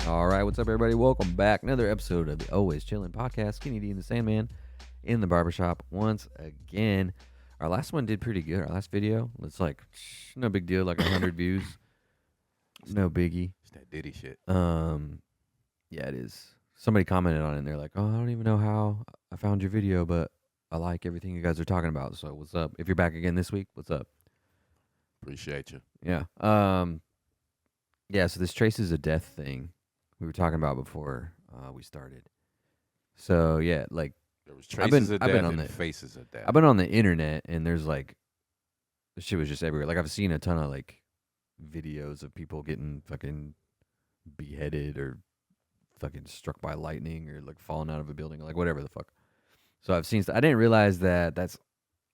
All right, what's up, everybody? Welcome back. Another episode of the Always Chillin' Podcast. Skinny D and the Sandman in the barbershop once again. Our last one did pretty good. Our last video, it's like no big deal, like 100 views. No biggie. It's that Diddy shit. Yeah, it is. Somebody commented on it and they're like, "Oh, I don't even know how I found your video, but I like everything you guys are talking about." So, what's up? If you're back again this week, what's up? Appreciate you. Yeah. Yeah, so this traces of death thing we were talking about before we started. So yeah, like There was traces of I've been death on and the- faces of death. I've been on the internet and there's like this shit was just everywhere. Like I've seen a ton of like videos of people getting fucking beheaded or fucking struck by lightning or like falling out of a building or like whatever the fuck. So I've seen I didn't realize that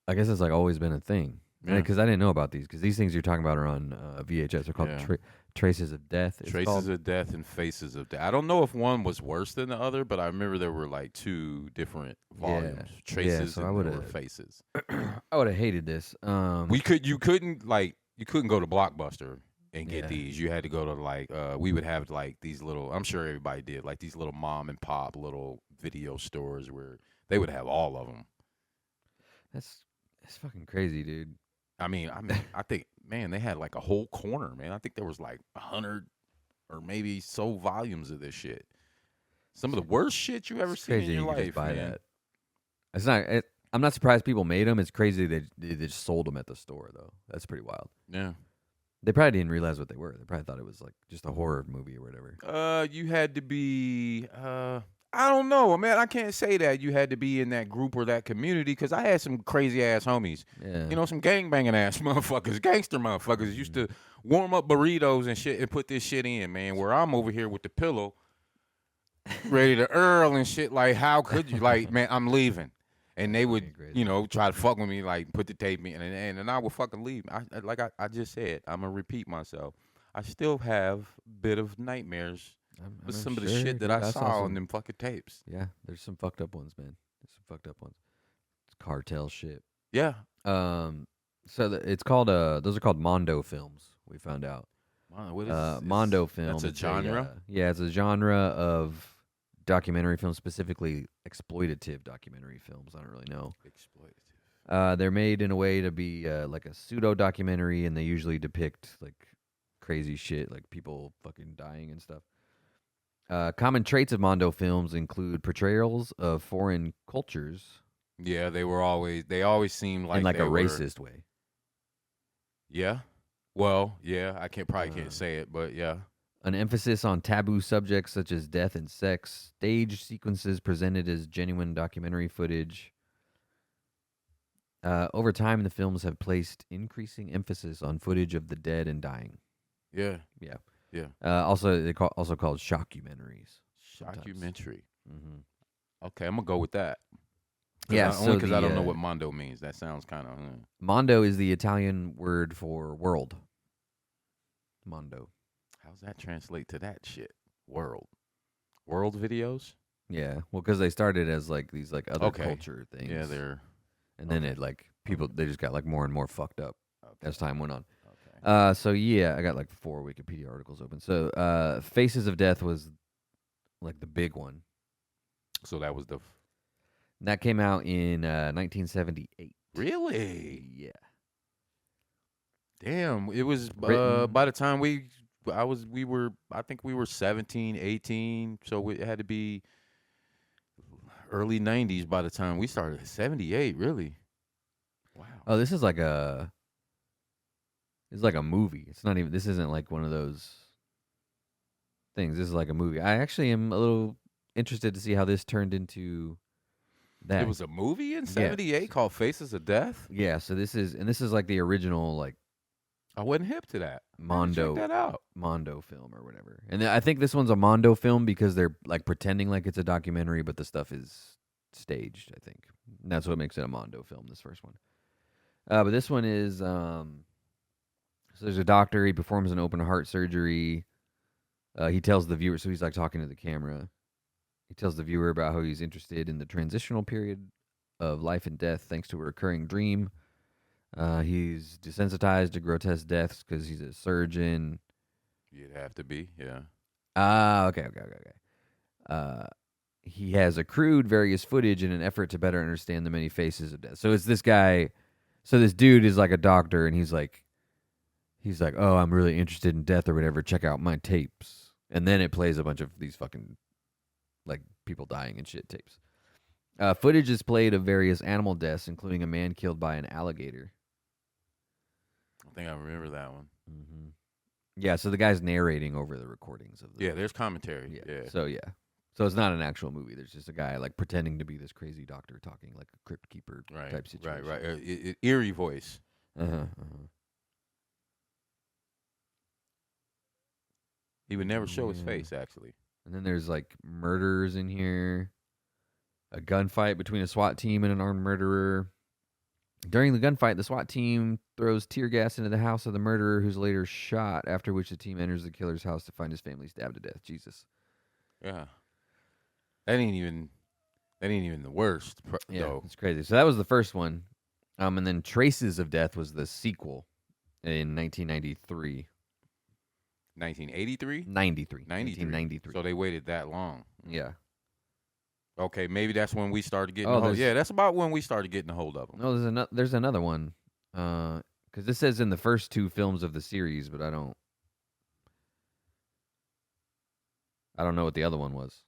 I guess it's like always been a thing. Yeah. Because I didn't know about these because these things you're talking about are on VHS. They're called Yeah. Traces of Death. It's Traces called. of death and faces of death. I don't know if one was worse than the other, but I remember there were like two different volumes. Traces so I and there were would've- faces. I would have hated this. You couldn't go to Blockbuster and get Yeah. these. You had to go to like we would have like these little, I'm sure everybody did, like these little mom and pop little video stores where they would have all of them. That's fucking crazy, dude. I mean, I think, man, they had like a whole corner, man. I think there was like 100 or maybe so volumes of this shit. Some of the worst shit you ever It's seen in crazy your you could life, just buy man. that. It's not. I'm not surprised people made them. It's crazy they just sold them at the store though. That's pretty wild. Yeah. They probably didn't realize what they were. They probably thought it was like just a horror movie or whatever. You had to be, I don't know, man. I can't say that you had to be in that group or that community because I had some crazy ass homies. Yeah. You know, some gangbanging ass motherfuckers, gangster motherfuckers used to warm up burritos and shit and put this shit in, man. Where I'm over here with the pillow, ready to Earl and shit. Like, how could you? Like, man, I'm leaving. And they would, crazy. you know, try to fuck with me, like put the tape in, and I would fucking leave. I just said, I'm gonna repeat myself. I still have a bit of nightmares with some of the shit that I saw on them fucking tapes. Yeah, there's some fucked up ones, man. There's some fucked up ones. It's cartel shit. Yeah. So it's called those are called Mondo Films. We found out. Wow, what is Mondo film. That's a genre? Yeah, it's a genre of documentary films, specifically exploitative documentary films. I don't really know. Exploitative. They're made in a way to be like a pseudo documentary, and they usually depict like crazy shit, like people fucking dying and stuff. Common traits of Mondo films include portrayals of foreign cultures Yeah, they always seemed like in like they a were- racist way. Yeah. Well, yeah, I probably can't say it, but yeah. An emphasis on taboo subjects such as death and sex, stage sequences presented as genuine documentary footage. Over time, the films have placed increasing emphasis on footage of the dead and dying. Yeah. Yeah. Yeah. Also called shockumentaries. sometimes. Documentary. Mm-hmm. Okay, I'm gonna go with that. Yeah, only because I the, don't know what Mondo means. That sounds kind of. Mondo is the Italian word for world. Mondo. How's that translate to that shit? World videos. Yeah, well, because they started as like these like other Okay. culture things. Yeah, they're and then okay. it like people they just got like more and more fucked up okay. as time went on. Okay. So yeah, I got like 4 Wikipedia articles open. So Faces of Death was like the big one. So that was the That came out in 1978. really. Yeah. Damn, it was Written- by the time we were I think we were 17, 18, so it had to be early 90s by the time we started. 78, really. Wow. Oh, this is like a. It's like a movie. It's not even. This isn't like one of those things. This is like a movie. I actually am a little interested to see how this turned into that. It was a movie in 78 called Faces of Death? Yeah. So this is like the original like I wasn't hip to that. Mondo Check that out. Mondo film or whatever. And I think this one's a Mondo film because they're like pretending like it's a documentary, but the stuff is staged. I think and that's what makes it a Mondo film. This first one. But this one is so there's a doctor. He performs an open heart surgery. He tells the viewer, so he's like talking to the camera. He tells the viewer about how he's interested in the transitional period of life and death thanks to a recurring dream. He's desensitized to grotesque deaths because he's a surgeon. You'd have to be, yeah. Okay. Uh, he has accrued various footage in an effort to better understand the many faces of death. So it's this guy. So this dude is like a doctor, and he's like, oh, I'm really interested in death or whatever. Check out my tapes, and then it plays a bunch of these fucking like people dying and shit tapes. Footage is played of various animal deaths, including a man killed by an alligator. I think I remember that one. Mm-hmm. Yeah, so the guy's narrating over the recordings of the. Yeah, there's commentary. Yeah. So it's not an actual movie. There's just a guy like pretending to be this crazy doctor talking like a crypt keeper type situation. Right. Eerie voice. He would never show his face, actually. And then there's like murders in here. A gunfight between a SWAT team and an armed murderer. During the gunfight, the SWAT team throws tear gas into the house of the murderer, who's later shot, after which the team enters the killer's house to find his family stabbed to death. Jesus. Yeah. That ain't even the worst. Yeah, though. it's crazy. So that was the first one. And then Traces of Death was the sequel in 1993. 1983? 1993. So they waited that long. Yeah. Okay, maybe that's when we started getting yeah, that's about when we started getting a hold of them. No, there's another one. Because this says in the first two films of the series, but I don't know what the other one was.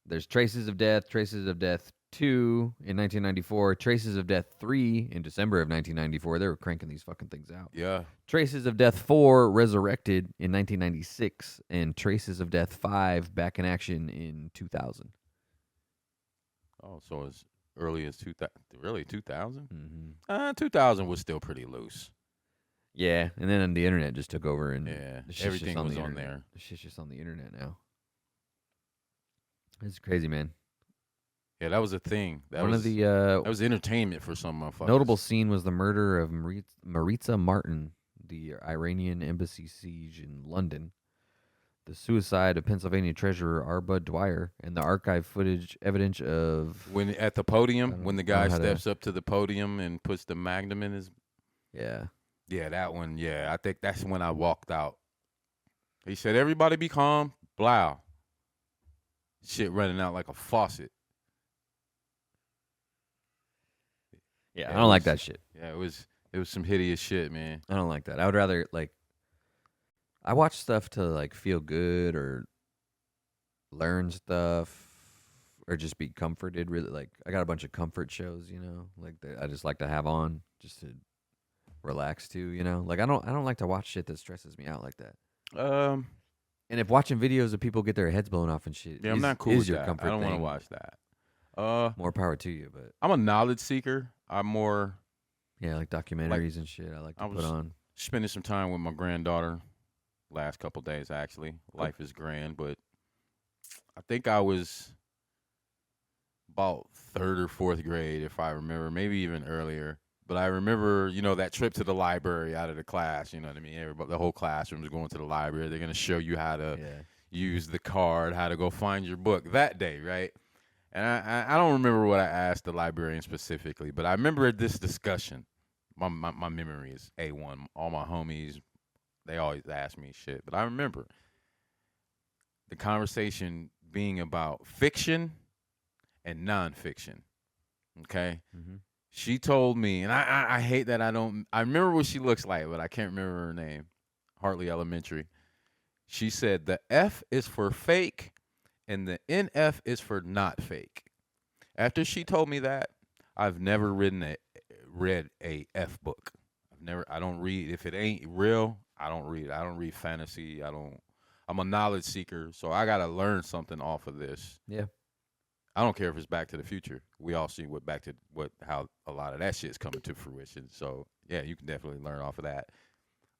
There's Traces of Death 2 in 1994, Traces of Death 3 in December of 1994. They were cranking these fucking things out. Yeah. Traces of Death 4 Resurrected in 1996, and Traces of Death 5 back in action in 2000. Oh, so as early as 2000? Really, 2000? Mm-hmm. 2000 was still pretty loose. Yeah, and then the internet just took over, and everything was on there. The shit's just on the internet now. It's crazy, man. Yeah, that was a thing. That was entertainment for some motherfuckers. Notable scene was the murder of Maritza Martin, the Iranian embassy siege in London, the suicide of Pennsylvania treasurer Arbud Dwyer, and the archive footage evidence of when at the podium, when the guy steps up to the podium and puts the magnum in his. Yeah, that one. Yeah, I think that's when I walked out. He said, "Everybody be calm." Blow. Shit running out like a faucet. Yeah, I don't like that shit. Yeah, it was some hideous shit, man. I don't like that. I would rather I watch stuff to like feel good or learn stuff or just be comforted. Really, like I got a bunch of comfort shows, like that I just like to have on just to relax to, Like I don't like to watch shit that stresses me out like that. And if watching videos of people get their heads blown off and shit, I'm not cool with your that. comfort I don't want to watch that. More power to you, but I'm a knowledge seeker. I'm more like documentaries and shit. I like to put on. Spending some time with my granddaughter last couple days actually. Life is grand, but I think I was about 3rd or 4th grade if I remember, maybe even earlier. But I remember, that trip to the library out of the class, you know what I mean? Everybody, the whole classroom is going to the library. They're going to show you how to use the card, how to go find your book that day, right? And I don't remember what I asked the librarian specifically, but I remember this discussion. My memory is A1. All my homies, they always ask me shit. But I remember the conversation being about fiction and nonfiction, okay? Mm-hmm. She told me, and I hate that I remember what she looks like, but I can't remember her name. Hartley Elementary. She said the F is for fake and the NF is for not fake. After she told me that, I've never read a F book. I don't read. If it ain't real, I don't read. I don't read fantasy. I'm a knowledge seeker, so I got to learn something off of this. Yeah. I don't care if it's Back to the Future. We all see how a lot of that shit's coming to fruition. So yeah, you can definitely learn off of that.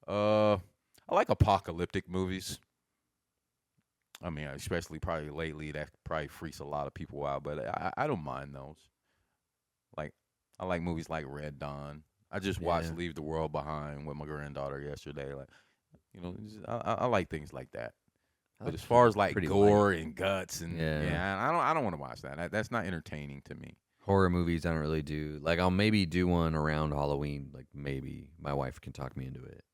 I like apocalyptic movies. I mean, especially probably lately, that probably freaks a lot of people out. But I don't mind those. Like I like movies like Red Dawn. I just watched Leave the World Behind with my granddaughter yesterday. Like, I like things like that. But as far as like gore and guts and I don't want to watch that. That's not entertaining to me. Horror movies I don't really do. Like I'll maybe do one around Halloween. Like maybe my wife can talk me into it.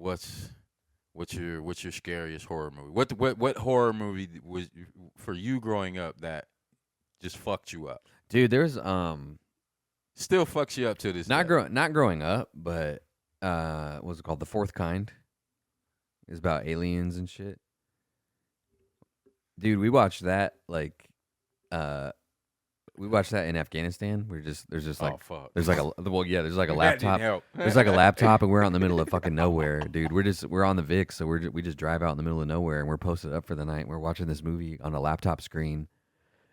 what's your scariest horror movie? What horror movie was for you growing up that just fucked you up? Dude, there's Still fucks you up to this not day. not growing up, but what's it called? The Fourth Kind. It's about aliens and shit. Dude, we watched that we watched that in Afghanistan. There's just like Oh fuck. there's like a there's like a That didn't laptop. help. There's like a laptop, and we're out in the middle of fucking nowhere, dude. We're on the Vic, so we just drive out in the middle of nowhere, and we're posted up for the night. And we're watching this movie on a laptop screen,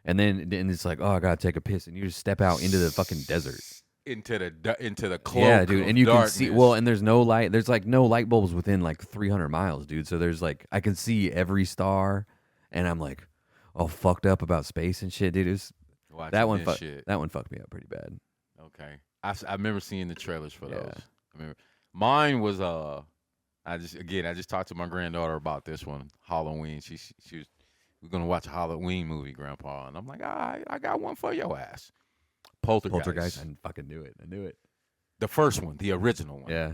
and then it's like, oh, I gotta take a piss, and you just step out into the fucking desert, into the cloak. yeah, dude, and you darkness. can see and there's no light. There's like no light bulbs within like 300 miles, dude. So there's like I can see every star, and I'm like all fucked up about space and shit, dude. It was, Watching that one shit. that one fucked me up pretty bad. Okay, I remember seeing the trailers for Yeah. those. I remember mine was I just talked to my granddaughter about this one, Halloween. She was we're gonna watch a Halloween movie, Grandpa, and I'm like, I got one for your ass. Poltergeist. I fucking knew it. I knew it. The first one, the original one. Yeah.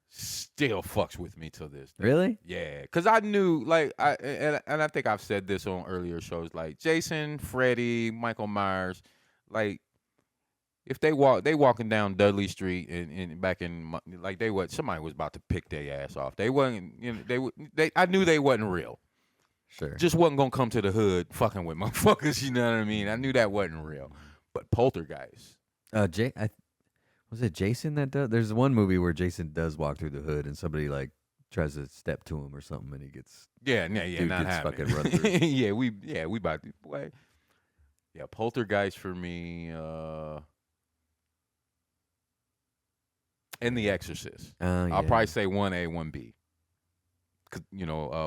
Still fucks with me to this day. Really? Yeah, because I knew, like, and I think I've said this on earlier shows, like Jason, Freddy, Michael Myers, like if they walking down Dudley Street and back in like somebody was about to pick their ass off. They wasn't, I knew they wasn't real. Sure. Just wasn't gonna come to the hood fucking with motherfuckers. You know what I mean? I knew that wasn't real. But Poltergeist. Was it Jason that does? There's one movie where Jason does walk through the hood and somebody like tries to step to him or something, and he gets dude gets not happening. fucking run through. yeah, we about to boy. Yeah, Poltergeist for me, and The Exorcist. I'll probably say 1A, 1B.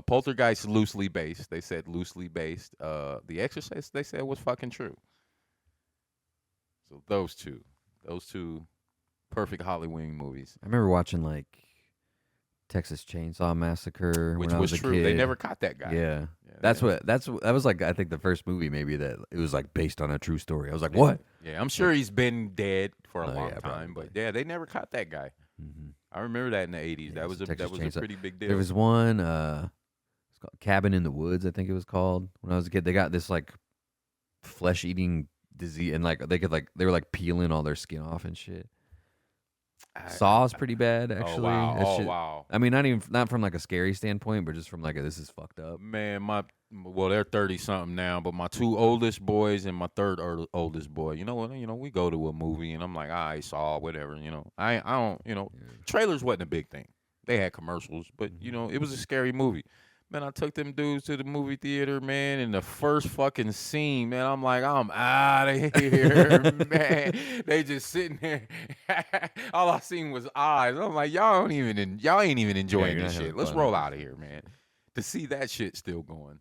Poltergeist loosely based. They said loosely based. The Exorcist, they said was fucking true. So those two perfect Halloween movies. I remember watching like Texas Chainsaw Massacre Which when I was a true. kid. They never caught that guy. Yeah. That was like I think the first movie maybe that it was like based on a true story. I was like, what? Yeah, I'm sure he's been dead for a long yeah, time, probably. but yeah, they never caught that guy. Mm-hmm. I remember that in the 80s. Yeah, that was a pretty big deal. There was one it's called Cabin in the Woods, I think it was called. When I was a kid, they got this like flesh eating disease, and like they were like peeling all their skin off and shit. Saw is pretty bad, actually. Wow. I mean, not from like a scary standpoint, but just from like this is fucked up. Man, they're 30 something now, but my two oldest boys and my third oldest boy, we go to a movie and I'm like, I saw whatever, I don't, trailers wasn't a big thing. They had commercials, but it was a scary movie. Man, I took them dudes to the movie theater, man, and the first fucking scene, man, I'm like, I'm out of here, man. They just sitting there. All I seen was eyes. I'm like, y'all ain't even enjoying this shit. Let's roll out of here, man. To see that shit still going.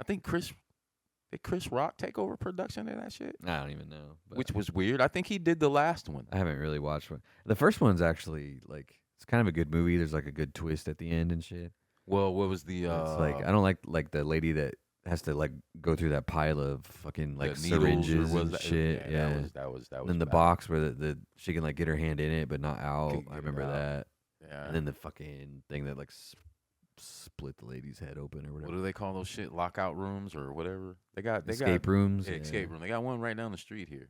I think did Chris Rock take over production of that shit? I don't even know. Which was weird. I think he did the last one. I haven't really watched one. The first one's actually like it's kind of a good movie. There's like a good twist at the end and shit. Well, what was the? It's like I don't like the lady that has to like go through that pile of fucking like syringes and shit. Yeah, that was. And then the bad. box where the she can like get her hand in it but not out. Get I remember it out. that. Yeah. And then the fucking thing that like split the lady's head open or whatever. What do they call those shit? Lockout rooms or whatever. They got escape rooms. Yeah, escape room. They got one right down the street here.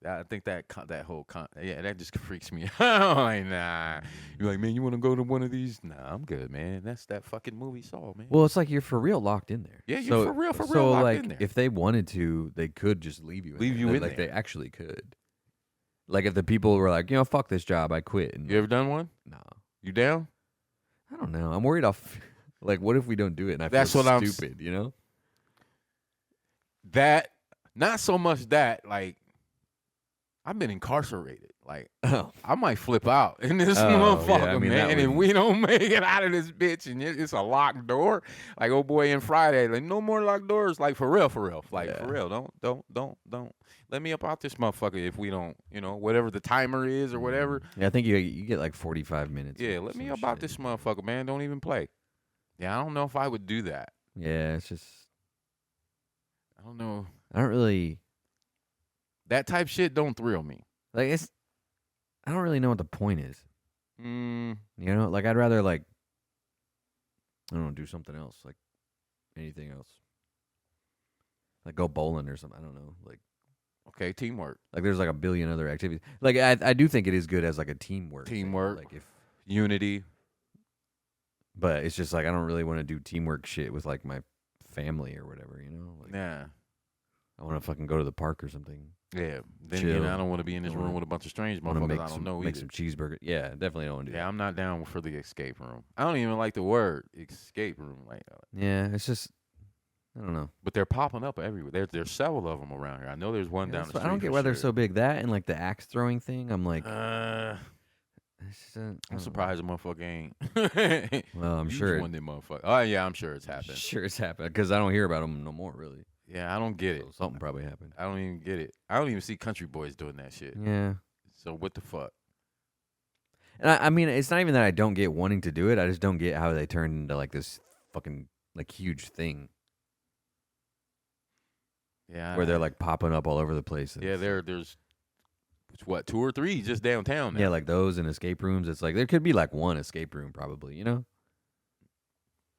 I think that whole that just freaks me out. Like, nah. You're like, man, you want to go to one of these? Nah, I'm good, man. That's that fucking movie Saw, man. Well, it's like you're for real locked in there. Yeah, you're for real so locked like, in there. if they wanted to, they could just leave you. In like there. they actually could. Like if the people were like, fuck this job, I quit. And You ever done one? No. You down? I don't know. I'm worried. Like, what if we don't do it? And That's feel what I'm stupid. You know. That not so much that like. I've been incarcerated. Like, I might flip out in this motherfucker, man. And we don't make it out of this bitch, and it's a locked door. Like, old boy in Friday, like, no more locked doors. Like, for real. Like, for real. Don't. Let me up out this motherfucker if we don't, whatever the timer is or whatever. Yeah, I think you get like 45 minutes. Yeah, let me up out this motherfucker, man. Don't even play. Yeah, I don't know if I would do that. Yeah, it's just. I don't know. I don't really. That type shit don't thrill me. Like I don't really know what the point is. Mm, You know, like I'd rather like I don't know, do something else, like anything else, like go bowling or something. I don't know, okay, teamwork. like there's like a billion other activities. Like I do think it is good as like a teamwork thing. Teamwork. Like if, Unity. but it's just like I don't really want to do teamwork shit with like my family or whatever. You know, like Nah. I want to fucking go to the park or something. Yeah. Then Chill. again, I don't want to be in this Don't room wanna- with a bunch of strange Want to motherfuckers make I don't know make either. some cheeseburger. Yeah, definitely don't want to do Yeah, that. I'm not down for the escape room. I don't even like the word escape room. Like, Yeah, it's just I don't know. but they're popping up everywhere. There's several of them around here. I know there's one Yeah, down that's the why- street. I don't get for why they're sure. so big. That and like the axe throwing thing. I'm like, it's just, I I'm don't surprised a motherfucker ain't. know. Well, I'm Use sure. one of them motherfuckers. Oh yeah, I'm sure it's happened. Sure, it's happened because I don't hear about them no more. Really, Yeah, I don't get it. so something probably happened. I don't even get it. I don't even see country boys doing that shit. Yeah, So what the fuck? and I mean, it's not even that I don't get wanting to do it. I just don't get how they turn into like this fucking like huge thing Yeah, where they're like popping up all over the place. yeah. It's There's what 2 or 3 just downtown. Now. yeah, like those and escape rooms. It's like there could be like one escape room probably. You know,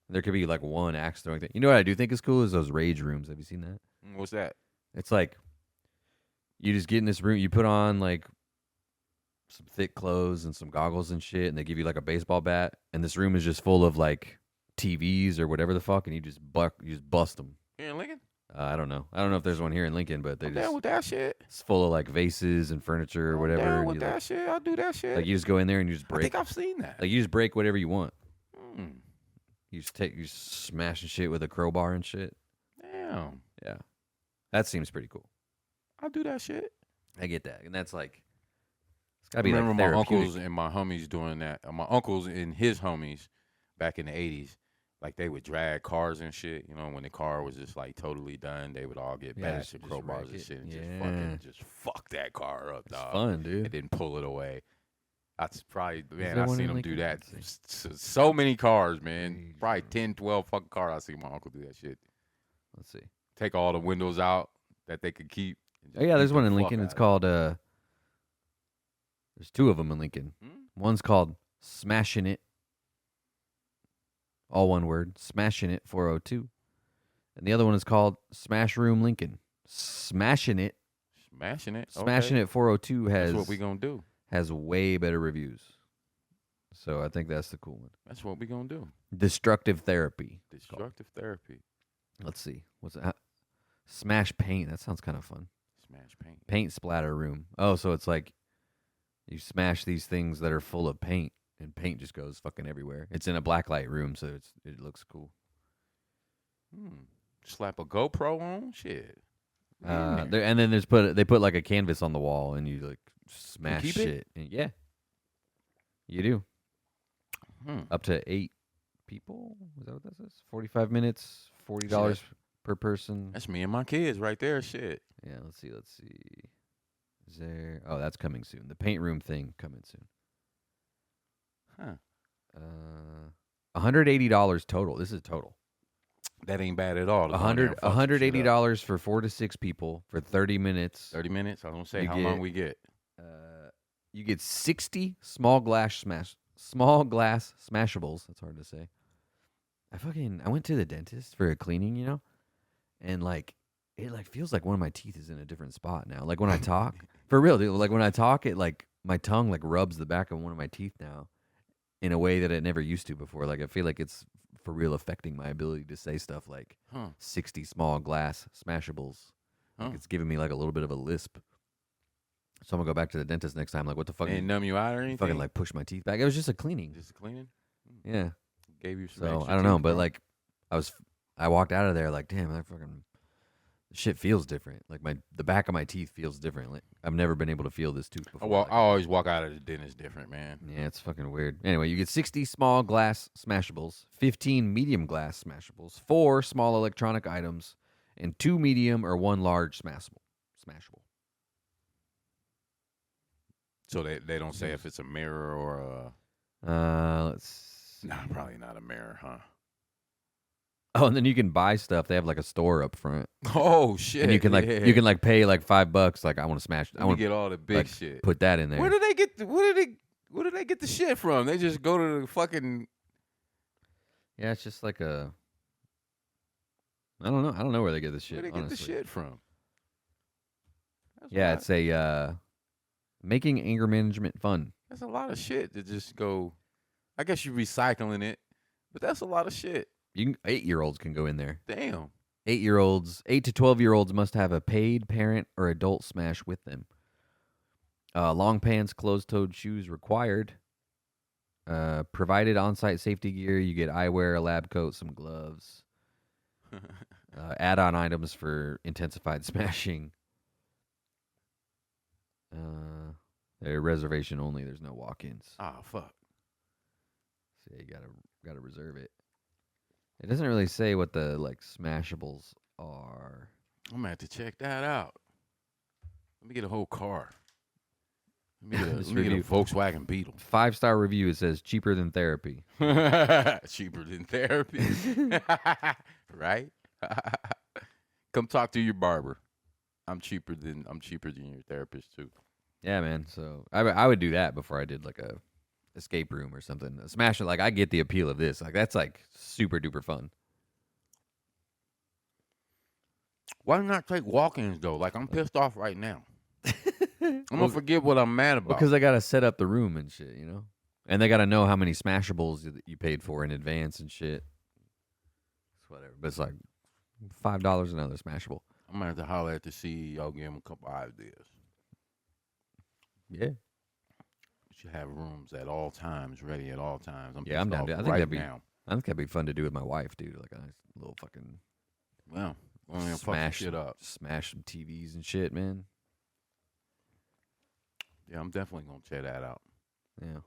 there could be like one axe throwing thing. You know what I do think is cool is those rage rooms. Have you seen that? What's that? It's like you just get in this room, you put on like some thick clothes and some goggles and shit, and they give you like a baseball bat, and this room is just full of like TVs or whatever the fuck, and you just bust them. Here in Lincoln? I don't know. I don't know if there's one here in Lincoln, but they I'm just down with that shit. it's full of like vases and furniture or whatever. I'm down And with you, that like, shit. I'll do that shit. like you just go in there and you just I break. think I've seen that. Like you just break whatever you want. Mm, You just smashing shit with a crowbar and shit. damn, Yeah, that seems pretty cool. I'll do that shit. I get that, and that's like it's gotta I be remember like my therapeutic. uncles and my homies doing that. My uncles and his homies back in the 80s, like they would drag cars and shit. You know, when the car was just like totally done, they would all get Yeah, bashed with just crowbars wreck and it. shit and Yeah. just fuck that car up, It's dog. fun, dude. And then pull it away. That's probably, man, there I one seen in him do Lincoln? that. Let's So many cars, man. Crazy, Probably bro. 10, 12 fucking cars. I seen my uncle do that shit. Let's see. Take all the windows out that they could keep. and Oh just yeah, there's beat one the in fuck Lincoln. out It's of it. called there's 2 of them in Lincoln. Hmm? One's called Smashing It. All one word, Smashing It 402. And the other one is called Smash Room Lincoln. Smashing It. Smashing it. Smashing It 402 That's what we gonna do. has way better reviews. So I think that's the cool one. That's what we gonna do. Destructive Therapy. it's called. Destructive therapy. Let's see. What's it? Smash Paint. That sounds kind of fun. Smash paint. Paint splatter room. Oh, so it's like you smash these things that are full of paint, and paint just goes fucking everywhere. It's in a blacklight room, so it looks cool. Slap a GoPro on. Shit. And then they put like a canvas on the wall, and you like smash keep it? shit. And yeah, you do up to 8 people. Is that what that says? 45 minutes, $40 per person. That's me and my kids right there. Shit. Yeah, let's see. Is there? Oh, that's coming soon. The paint room thing coming soon. Huh. $180 total. This is total. That ain't bad at all. to go in there and fuck some shit up. $180 for 4 to 6 people for 30 minutes. 30 minutes. I was gonna say You how long get- we get. You get 60 small glass smashables. That's hard to say. I went to the dentist for a cleaning, you know, and like it like feels like one of my teeth is in a different spot now. Like when I talk, for real, dude. Like when I talk, it like my tongue like rubs the back of one of my teeth now, in a way that it never used to before. Like I feel like it's for real affecting my ability to say stuff like 60 small glass smashables. Like Huh. it's giving me like a little bit of a lisp. So I'm gonna go back to the dentist next time. Like, what the fuck? Ain't numb you out or anything. Fucking like push my teeth back. It was just a cleaning. Just cleaning. Yeah. Gave you some. So extra I don't know, teeth, but bro. like, I walked out of there like, damn, that fucking shit feels different. Like the back of my teeth feels different. Like I've never been able to feel this tooth before. I always walk out of the dentist different, man. Yeah, it's fucking weird. Anyway, you get 60 small glass smashables, 15 medium glass smashables, 4 small electronic items, and 2 medium or 1 large smashable. So they don't say if it's a mirror or Let's see. nah, probably not a mirror, huh? Oh, and then you can buy stuff. They have like a store up front, Oh shit! and you can you can pay like $5. Like I want to smash. I Let me want to get all the big like, shit. put that in there. Where do they get? Where do they? Where do they get the shit from? They just go to the fucking. Yeah, it's just like a. I don't know. I don't know where they get this shit. Where they get the honestly. shit from? That's Yeah, why- it's a making anger management fun. That's a lot of shit to just go. I guess you're recycling it, but that's a lot of shit. 8-year-olds can go in there. Damn. 8-year-olds, 8 to 12-year-olds must have a paid parent or adult smash with them. Long pants, closed-toed shoes required. Provided on-site safety gear. You get eyewear, a lab coat, some gloves. Add-on items for intensified smashing. They're reservation only. There's no walk-ins. Oh fuck. So you gotta reserve it. It doesn't really say what the like smashables are. I'm gonna have to check that out. Let me get a whole car. Let me get a Volkswagen Beetle. 5-star review. It says cheaper than therapy. Cheaper than therapy. Right? Come talk to your barber. I'm cheaper than your therapist too. Yeah, man. So I would do that before I did like a escape room or something. A smash it. Like I get the appeal of this. Like that's like super duper fun. Why not take walk-ins though? Like I'm pissed off right now. I'm gonna forget what I'm mad about. Because they gotta set up the room and shit, and they gotta know how many smashables you paid for in advance and shit. It's whatever, but it's like $5 another smashable. I'm gonna have to holler at the CEO, give him a couple ideas. Yeah. We should have rooms at all times, ready at all times. I'm down. off I think right that'd be. now. I think that'd be fun to do with my wife, dude. Like a nice little fucking Well, I'm gonna fuck some shit up. smash some TVs and shit, man. Yeah, I'm definitely gonna check that out. Yeah.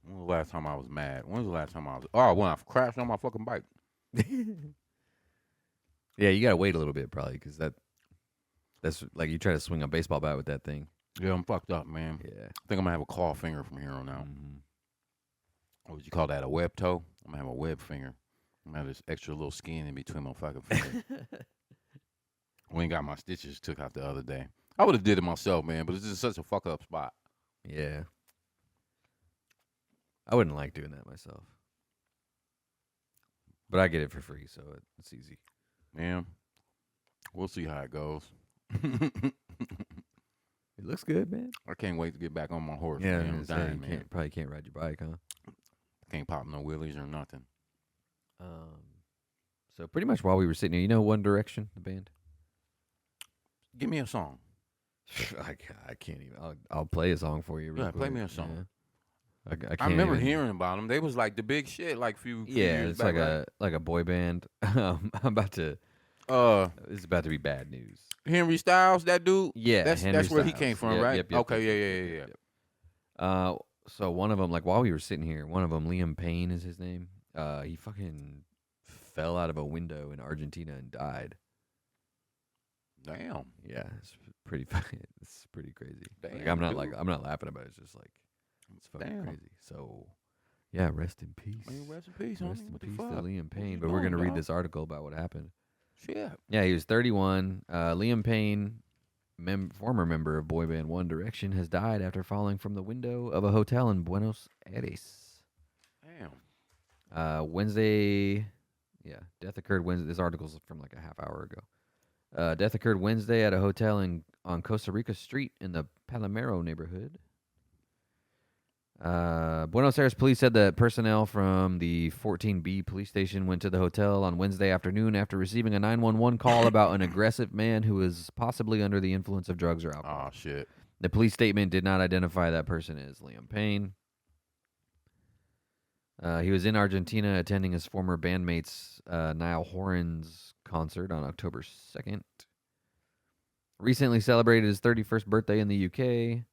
When was the last time I was mad? When was the last time I was? Oh, when I crashed on my fucking bike. Yeah, you gotta wait a little bit probably because that's like you try to swing a baseball bat with that thing. Yeah, I'm fucked up, man. Yeah. I think I'm gonna have a claw finger from here on out. Mm-hmm. What would you call that? A web toe? I'm gonna have a web finger. I'm gonna have this extra little skin in between my fucking fingers. We ain't got my stitches took out the other day. I would have did it myself, man, but it's just such a fuck up spot. Yeah. I wouldn't like doing that myself. But I get it for free, so it's easy. Man, we'll see how it goes. It looks good, man. I can't wait to get back on my horse. Yeah, man. I'm dying, man. Probably can't ride your bike, huh? Can't pop no wheelies or nothing. So pretty much while we were sitting here, One Direction, the band? Give me a song. I can't even. I'll play a song for you. Real Yeah, play quick. me a song. Yeah. I can't I remember even- hearing about them. They was like the big shit, like few Yeah, years it's back, like a boy band. I'm about to. right? This is about to be bad news. Henry Styles, that dude. Yeah, that's Henry where he Styles. came from, Yep, right? yep, Okay, yeah. So one of them, like while we were sitting here, one of them, Liam Payne is his name. He fucking fell out of a window in Argentina and died. Damn. Yeah, it's pretty fucking. It's pretty crazy. Like, Damn, I'm dude. not laughing about it. It's just like it's fucking Damn. crazy. So, yeah, rest in peace. Man, rest in peace, homie. Rest in What the peace to fuck? Liam What Payne. you But we're doing, gonna read dog? this article about what happened. Shit. Yeah, he was 31. Liam Payne, former member of boy band One Direction, has died after falling from the window of a hotel in Buenos Aires. Damn. Wednesday. Yeah, death occurred Wednesday. This article's from like a half hour ago. Death occurred Wednesday at a hotel on Costa Rica Street in the Palomero neighborhood. Buenos Aires police said that personnel from the 14B police station went to the hotel on Wednesday afternoon after receiving a 911 call about an aggressive man who was possibly under the influence of drugs or alcohol. Oh shit. The police statement did not identify that person as Liam Payne. He was in Argentina attending his former bandmate's Niall Horan's concert on October 2nd. Recently celebrated his 31st birthday in the UK.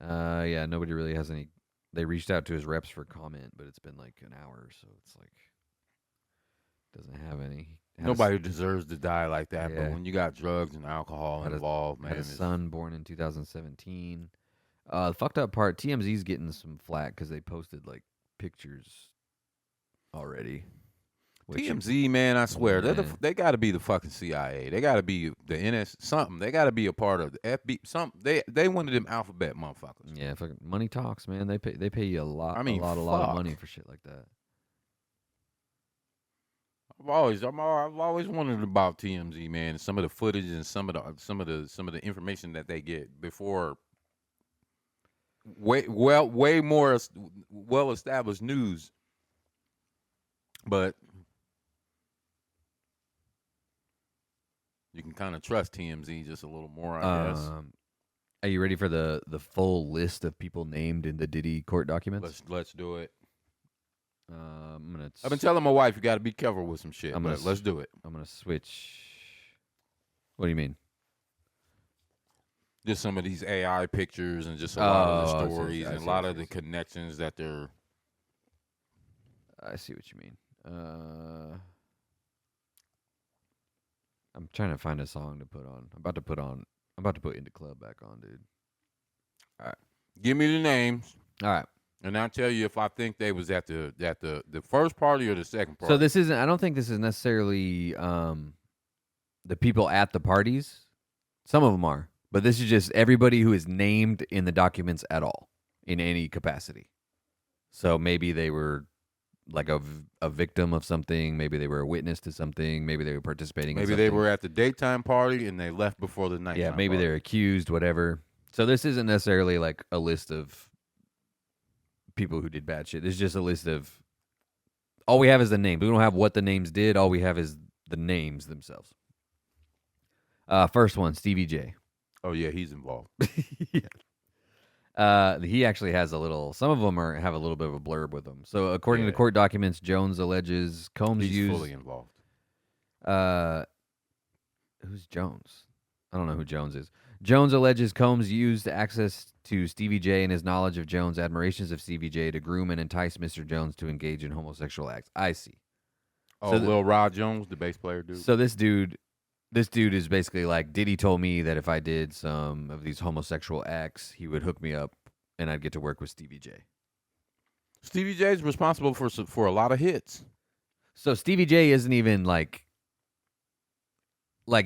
Yeah, nobody really has any. They reached out to his reps for comment, but it's been like an hour, so it's like doesn't have any. Nobody deserves to die like that, Yeah. but when you got drugs and alcohol involved, man, Had a it's- son born in 2017. The fucked up part, TMZ's getting some flack because they posted like pictures already. Which, TMZ, man, I swear, yeah. they got to be the fucking CIA. They got to be the NS something. They got to be a part of the FB. Something. They one of them alphabet motherfuckers. Yeah, fucking money talks, man. They pay you a lot, I mean, a lot of fuck. money for shit like that. I've always wondered about TMZ, man. Some of the footage and some of the information that they get before way more well established news. But you can kind of trust TMZ just a little more, I guess. Are you ready for the full list of people named in the Diddy court documents? Let's do it. I've I've been telling my wife you got to be careful with some shit, but let's do it. I'm gonna switch. What do you mean? Just some of these AI pictures and just a lot of the I stories see, and a lot of the connections that they're. I see what you mean. I'm trying to find a song to put on. I'm about to put Into Club back on, dude. All right. Give me the names. All right. And I'll tell you if I think they was at the first party or the second party. So this isn't. I don't think this is necessarily the people at the parties. Some of them are, but this is just everybody who is named in the documents at all in any capacity. So maybe they were like a victim of something. Maybe they were a witness to something. Maybe they were participating. Maybe they were at the daytime party and they left before the nighttime. Yeah, maybe party. they're accused. Whatever. So this isn't necessarily like a list of people who did bad shit. It's just a list of. All we have is the names. We don't have what the names did. All we have is the names themselves. First one, Stevie J. Oh yeah, he's involved. Yeah. He actually has a little. Some of them have a little bit of a blurb with them. So according to court documents, Jones alleges Combs he's fully involved. Who's Jones? I don't know who Jones is. Jones alleges Combs used access to Stevie J and his knowledge of Jones' admirations of Stevie J to groom and entice Mr. Jones to engage in homosexual acts. I see. Oh, so Lil Rod Jones, the bass player dude. So this dude is basically like, Diddy told me that if I did some of these homosexual acts, he would hook me up and I'd get to work with Stevie J. Stevie J is responsible for a lot of hits. So Stevie J isn't even like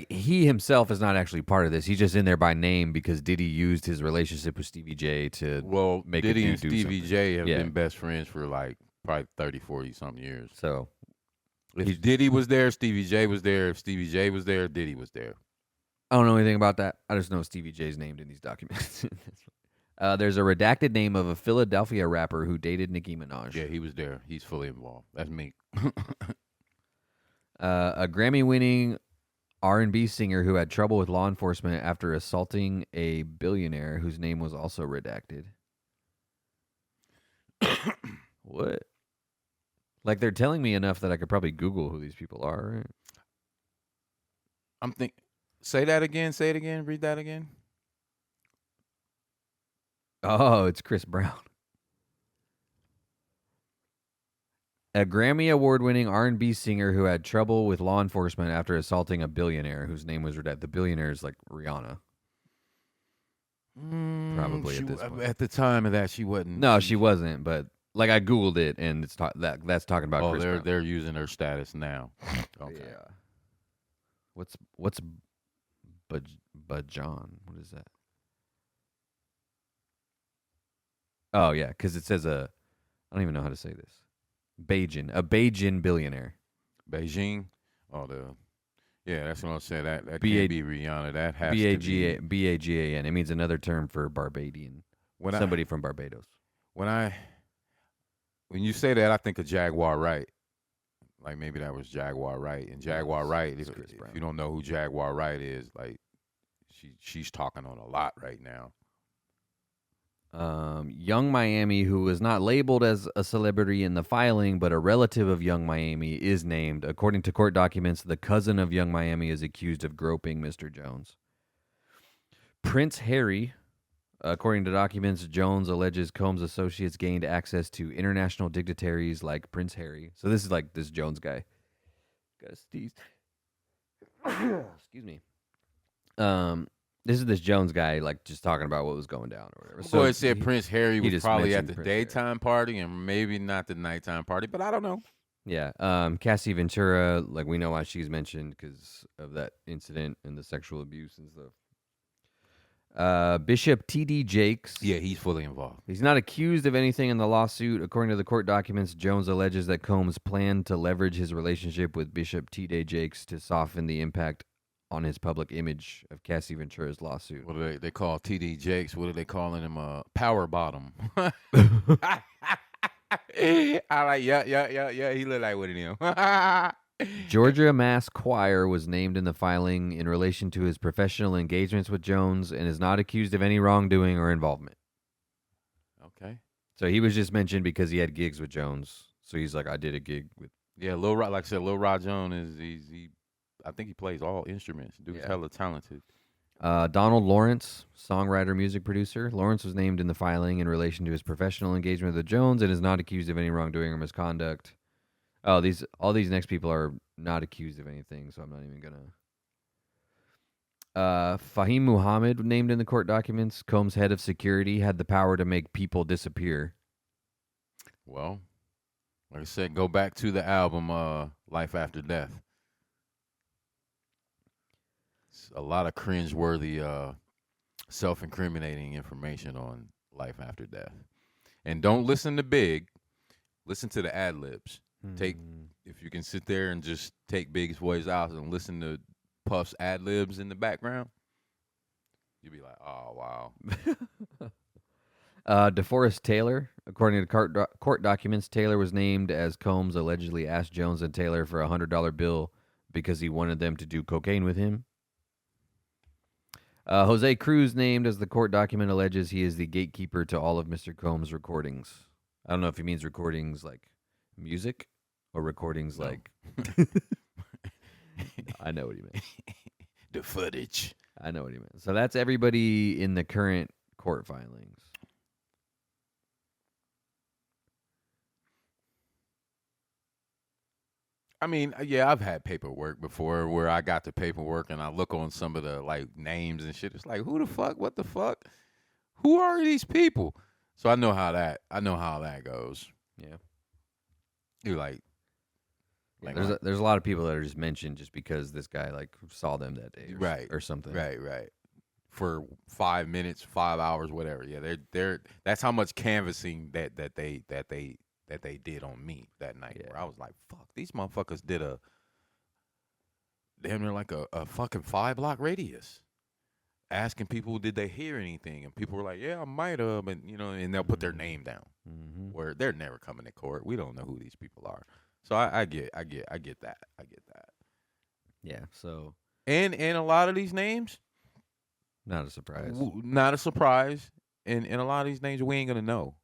he himself is not actually part of this. He's just in there by name because Diddy used his relationship with Stevie J to make Diddy and do Stevie something. J have been best friends for like probably 30, 40 something years. So if Diddy was there, Stevie J was there. If Stevie J was there, Diddy was there. I don't know anything about that. I just know Stevie J's named in these documents. There's a redacted name of a Philadelphia rapper who dated Nicki Minaj. Yeah, he was there. He's fully involved. That's me. A Grammy-winning R&B singer who had trouble with law enforcement after assaulting a billionaire whose name was also redacted. What? Like, they're telling me enough that I could probably Google who these people are, right? Say that again. Say it again. Read that again. Oh, it's Chris Brown. A Grammy Award-winning R&B singer who had trouble with law enforcement after assaulting a billionaire whose name was redacted. The billionaire is like Rihanna. Probably at this point. At the time of that, she wasn't. No, she wasn't. But like I Googled it, and it's that's talking about. Chris Brown. They're using her status now. Okay. Yeah. What's Bajan? What is that? Oh yeah, because it says I don't even know how to say this. A Beijing billionaire. Beijing? That's what I said. That can't be Rihanna. That has to be Bagan. It means another term for Barbadian. Somebody from Barbados. When you say that, I think of Jaguar Wright. Like maybe that was Jaguar Wright. And Jaguar Wright, if you don't know who Jaguar Wright is, like she's talking on a lot right now. Young Miami, who was not labeled as a celebrity in the filing, but a relative of Young Miami, is named. According to court documents, the cousin of Young Miami is accused of groping Mr. Jones. Prince Harry, according to documents, Jones alleges Combs' associates gained access to international dignitaries like Prince Harry. So this is like this Jones guy. Got a sneeze. Excuse me. This is this Jones guy, like, just talking about what was going down or whatever. So it said Prince Harry was probably at the Prince daytime party and maybe not the nighttime party, but I don't know. Yeah. Cassie Ventura, like we know why she's mentioned because of that incident and the sexual abuse and stuff. Bishop T.D. Jakes. Yeah, he's fully involved. He's not accused of anything in the lawsuit. According to the court documents, Jones alleges that Combs planned to leverage his relationship with Bishop T.D. Jakes to soften the impact on his public image of Cassie Ventura's lawsuit. What do they call T.D. Jakes? What are they calling him? Power bottom. I like, yeah. He look like one of them. Georgia Mass Choir was named in the filing in relation to his professional engagements with Jones and is not accused of any wrongdoing or involvement. Okay. So he was just mentioned because he had gigs with Jones. So he's like, I did a gig with. Yeah, Lil Rod, like I said, Lil Rod Jones he I think he plays all instruments. Dude's hella talented. Donald Lawrence, songwriter, music producer. Lawrence was named in the filing in relation to his professional engagement with Jones and is not accused of any wrongdoing or misconduct. Oh, all these next people are not accused of anything, so I'm not even gonna. Fahim Muhammad, named in the court documents, Combs' head of security, had the power to make people disappear. Well, like I said, go back to the album Life After Death. It's a lot of cringeworthy, self-incriminating information on Life After Death. And don't listen to Big. Listen to the ad-libs. If you can sit there and just take Big's voice out and listen to Puff's ad-libs in the background, you'll be like, oh, wow. DeForest Taylor, according to court documents, Taylor was named as Combs allegedly asked Jones and Taylor for a $100 bill because he wanted them to do cocaine with him. Jose Cruz, named as the court document alleges he is the gatekeeper to all of Mr. Combs' recordings. I don't know if he means recordings like music or recordings like. I know what he meant. The footage. I know what he meant. So that's everybody in the current court filings. I mean, yeah, I've had paperwork before where I got the paperwork and I look on some of the like names and shit. It's like, who the fuck? What the fuck? Who are these people? So I know how that goes. Yeah. You're like there's a lot of people that are just mentioned just because this guy like saw them that day, or something. Right. For 5 minutes, 5 hours, whatever. Yeah, they're that's how much canvassing that they did on me that night. Yeah. Where I was like, fuck, these motherfuckers did damn near like a fucking 5-block radius. Asking people, did they hear anything? And people were like, yeah, I might have, and they'll put their name down. Mm-hmm. Where they're never coming to court. We don't know who these people are. So I get that. Yeah. So. And a lot of these names, Not a surprise. Not a surprise. And a lot of these names we ain't gonna know.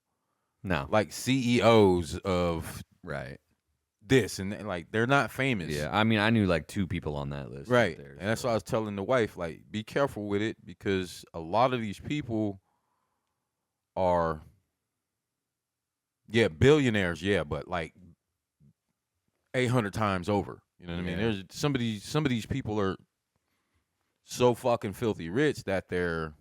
No. Like CEOs of Right. this and like they're not famous. Yeah. I mean, I knew like 2 people on that list. Right. There, And that's why I was telling the wife, like, be careful with it because a lot of these people are billionaires, but like 800 times over. You know what I mean? There's some of these people are so fucking filthy rich that they're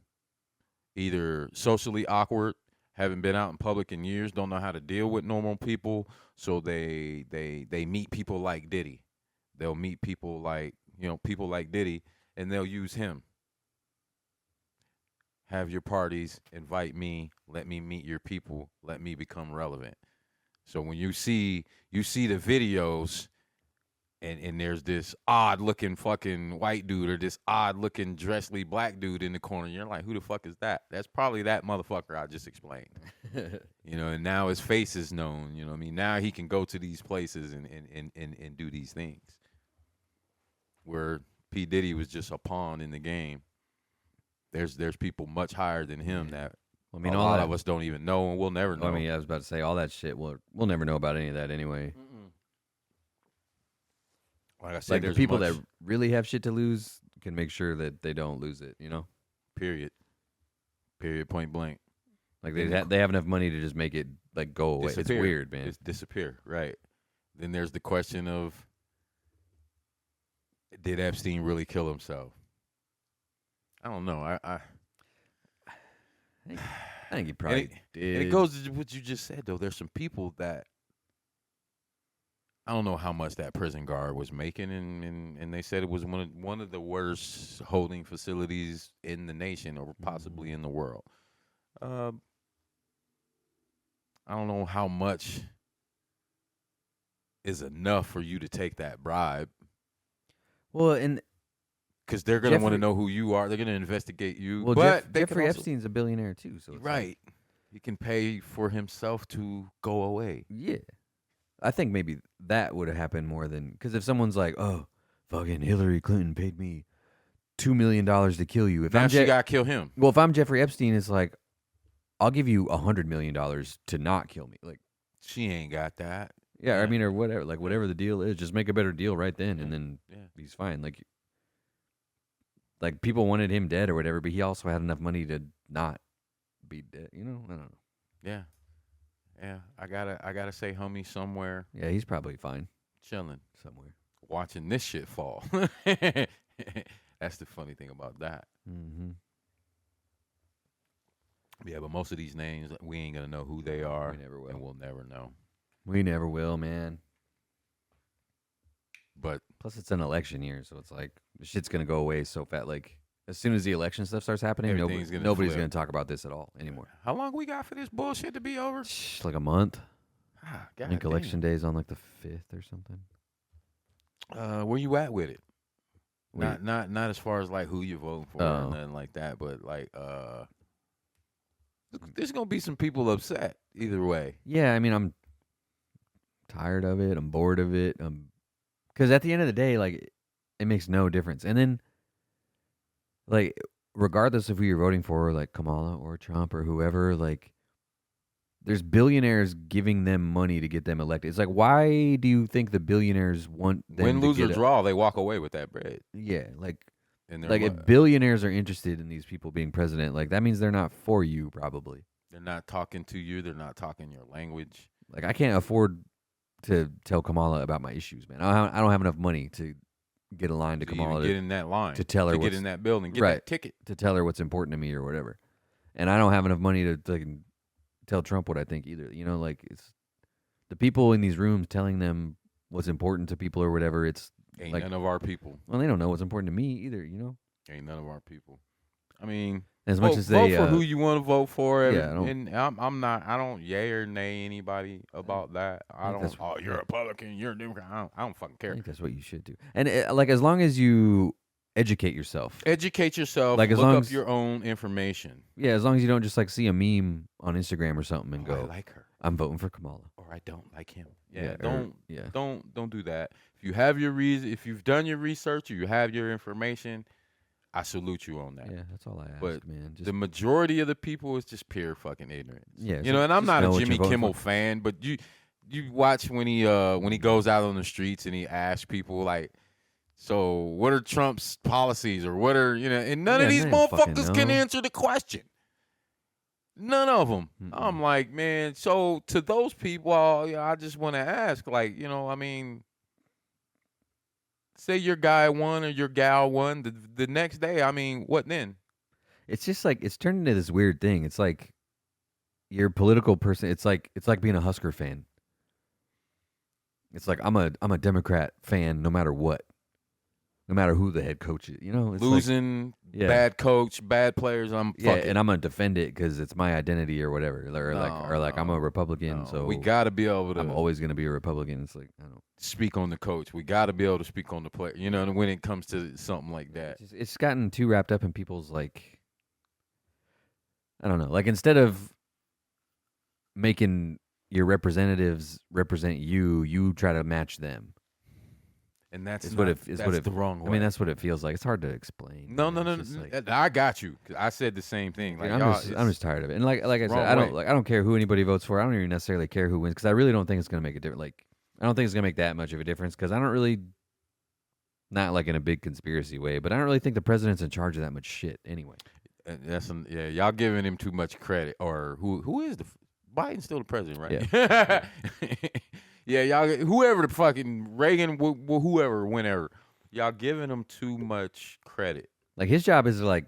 either socially awkward, haven't been out in public in years, don't know how to deal with normal people, so they meet people like Diddy. They'll meet people like Diddy, and they'll use him. Have your parties, invite me, let me meet your people, let me become relevant. So when you see the videos and there's this odd looking fucking white dude or this odd looking dressly black dude in the corner, you're like, who the fuck is that? That's probably that motherfucker I just explained. And now his face is known, you know what I mean? Now he can go to these places and do these things. Where P. Diddy was just a pawn in the game. There's people much higher than him that a lot of us don't even know, and we'll never know. I mean, I was about to say all that shit. We'll never know about any of that anyway. Like I said, like the people that really have shit to lose can make sure that they don't lose it. Period. Point blank. Like they have enough money to just make it like go away. Disappear. It's weird, man. It's disappear. Right. Then there's the question of, did Epstein really kill himself? I don't know. I think he probably did. And it goes to what you just said, though. There's some people that I don't know how much that prison guard was making, and they said it was one of the worst holding facilities in the nation or possibly in the world. Uh, I don't know how much is enough for you to take that bribe. Well, and because they're gonna want to know who you are. They're gonna investigate you. Well, but Jeffrey Epstein's a billionaire too, so it's right. He can pay for himself to go away. Yeah, I think maybe that would have happened more than because if someone's like, "Oh, fucking Hillary Clinton paid me $2 million to kill you," if now I'm she gotta kill him. Well, if I'm Jeffrey Epstein, it's like, I'll give you $100 million to not kill me. Like, she ain't got that. Yeah, I mean, or whatever. Like, whatever the deal is, just make a better deal right then, and then Yeah. he's fine. Like people wanted him dead or whatever, but he also had enough money to not be dead. You know, I don't know. Yeah, yeah. I gotta say, homie, somewhere. Yeah, he's probably fine, chilling somewhere, watching this shit fall. That's the funny thing about that. Mm-hmm. Yeah, but most of these names, we ain't gonna know who they are. We never will, and we'll never know. We never will, man. But plus, it's an election year, so it's like shit's gonna go away so fast. Like as soon as the election stuff starts happening, nobody's gonna talk about this at all anymore. How long we got for this bullshit to be over? Like a month. Ah, I think election day is on like the 5th or something. Where you at with it? Not as far as like who you voting for or nothing like that, but like there's gonna be some people upset either way. Yeah, I mean I'm tired of it. I'm bored of it. Because at the end of the day, like it makes no difference. And then, like, regardless of who you're voting for, like Kamala or Trump or whoever, like, there's billionaires giving them money to get them elected. It's like, why do you think the billionaires want them win, to lose, or get draw? They walk away with that bread. Yeah, like like if billionaires are interested in these people being president, like that means they're not for you. Probably they're not talking to you. They're not talking your language. Like I can't afford to tell Kamala about my issues, man. I don't have enough money to get a line to Kamala get in that line to tell her to get in that building, get that ticket to tell her what's important to me or whatever. And I don't have enough money to tell Trump what I think either. You know, like it's the people in these rooms telling them what's important to people or whatever. It's ain't like, none of our people. Well, they don't know what's important to me either. You know, ain't none of our people. I mean, as much as they vote for who you want to vote for. Yeah, and I'm not. I don't yay or nay anybody about that. I don't. Oh, you're a Republican. You're a Democrat. I don't fucking care. I think that's what you should do. And like as long as you educate yourself, like as look up your own information. Yeah, as long as you don't just like see a meme on Instagram or something and go, I like her. I'm voting for Kamala, or I don't like him. Don't do that. If you have your reason, if you've done your research, or you have your information, I salute you on that. Yeah, that's all I ask, but man. The majority of the people is just pure fucking ignorance. Yeah, you know, and I'm not a Jimmy Kimmel fan, but you watch when he goes out on the streets and he asks people like, so what are Trump's policies or what are and none of these motherfuckers can answer the question. None of them. I'm like, man. So to those people, I just want to ask, like, I mean. Say your guy won or your gal won the next day. I mean, what then? It's just like it's turned into this weird thing. It's like you're a political person. It's like being a Husker fan. It's like I'm a Democrat fan no matter what, no matter who the head coach is. You know, it's losing, bad coach, bad players. And I'm gonna defend it because it's my identity or whatever. Or like I'm a Republican, so we gotta be able to. I'm always gonna be a Republican. It's like I don't speak on the coach. We got to be able to speak on the player. You know, when it comes to something like that, it's gotten too wrapped up in people's like. I don't know. Like instead of making your representatives represent you, you try to match them. And that's the wrong way. I mean, that's what it feels like. It's hard to explain. No. Like, I got you. I said the same thing. Like, I'm just tired of it. And like I said, I don't care who anybody votes for. I don't even necessarily care who wins because I really don't think it's gonna make a difference. Like I don't think it's gonna make that much of a difference because I don't really, not like in a big conspiracy way, but I don't really think the president's in charge of that much shit anyway. Y'all giving him too much credit. Or who is Biden's still the president, right? Yeah. Yeah, y'all, whoever the fucking Reagan, whoever, whenever, y'all giving him too much credit. Like his job is to like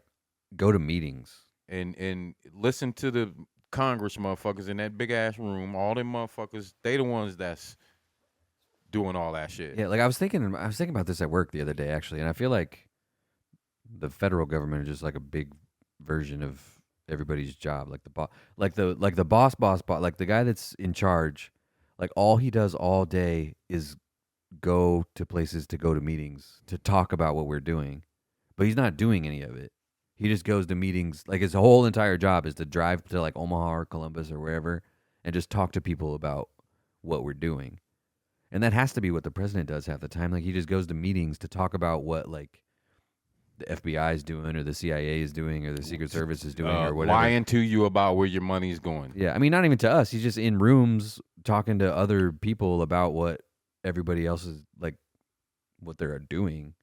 go to meetings and listen to the Congress motherfuckers in that big ass room. All them motherfuckers, they the ones that's doing all that shit. Yeah, like I was thinking about this at work the other day actually, and I feel like the federal government is just like a big version of everybody's job, like the boss, like the boss, like the guy that's in charge, like all he does all day is go to places, to go to meetings, to talk about what we're doing, but he's not doing any of it. He just goes to meetings. Like his whole entire job is to drive to like Omaha or Columbus or wherever and just talk to people about what we're doing. And that has to be what the president does half the time. Like he just goes to meetings to talk about what like the FBI is doing or the CIA is doing or the Secret Service is doing or whatever. Lying to you about where your money's going. Yeah, I mean, not even to us. He's just in rooms talking to other people about what everybody else is like, what they're doing,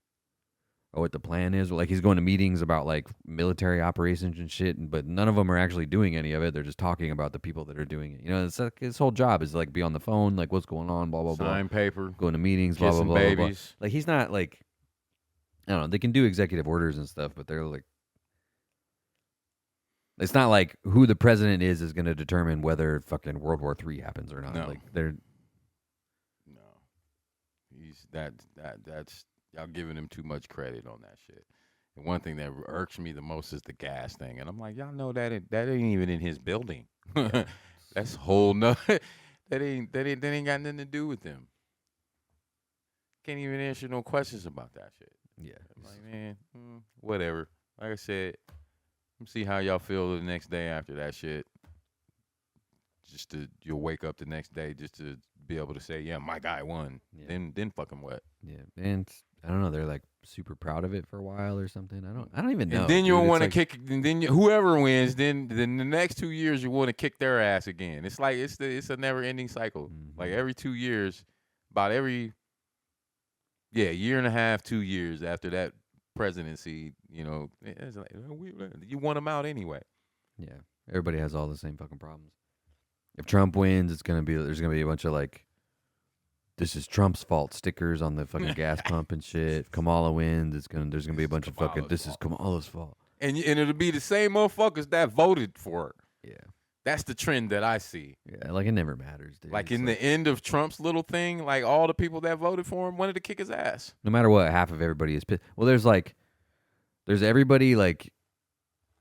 or what the plan is. Like he's going to meetings about like military operations and shit, but none of them are actually doing any of it. They're just talking about the people that are doing it. You know, it's like his whole job is like be on the phone, like what's going on, blah blah blah. Sign paper, going to meetings, blah blah kissing blah, blah, blah. babies. Like he's not like, I don't know. They can do executive orders and stuff, but they're like, it's not like who the president is going to determine whether fucking World War III happens or not. No. Like they're No, he's that's y'all giving him too much credit on that shit. And one thing that irks me the most is the gas thing, and I'm like, y'all know that that ain't even in his building. That's whole nother. that ain't got nothing to do with them. Can't even answer no questions about that shit. yeah. I'm like, man, whatever. Like I said, let's see how y'all feel the next day after that shit. You'll wake up the next day just to be able to say, yeah, my guy won. Yeah. Then fucking what? Yeah, and I don't know. They're like super proud of it for a while or something. I don't even know. And then you'll want to like, kick. And then whoever wins, then the next 2 years you want to kick their ass again. It's like it's a never ending cycle. Mhm. Like every 2 years, about every year and a half, 2 years after that presidency, you know, it's like, you want them out anyway. Yeah, everybody has all the same fucking problems. If Trump wins, there's gonna be a bunch of like, this is Trump's fault stickers on the fucking gas pump and shit. If Kamala wins, there's gonna be a bunch of fucking this is Kamala's fault. And it'll be the same motherfuckers that voted for her. Yeah, That's the trend that I see. yeah, like it never matters, dude. Like It's in the end of Trump's little thing, like all the people that voted for him wanted to kick his ass. no matter what, half of everybody is pissed. Well, there's everybody like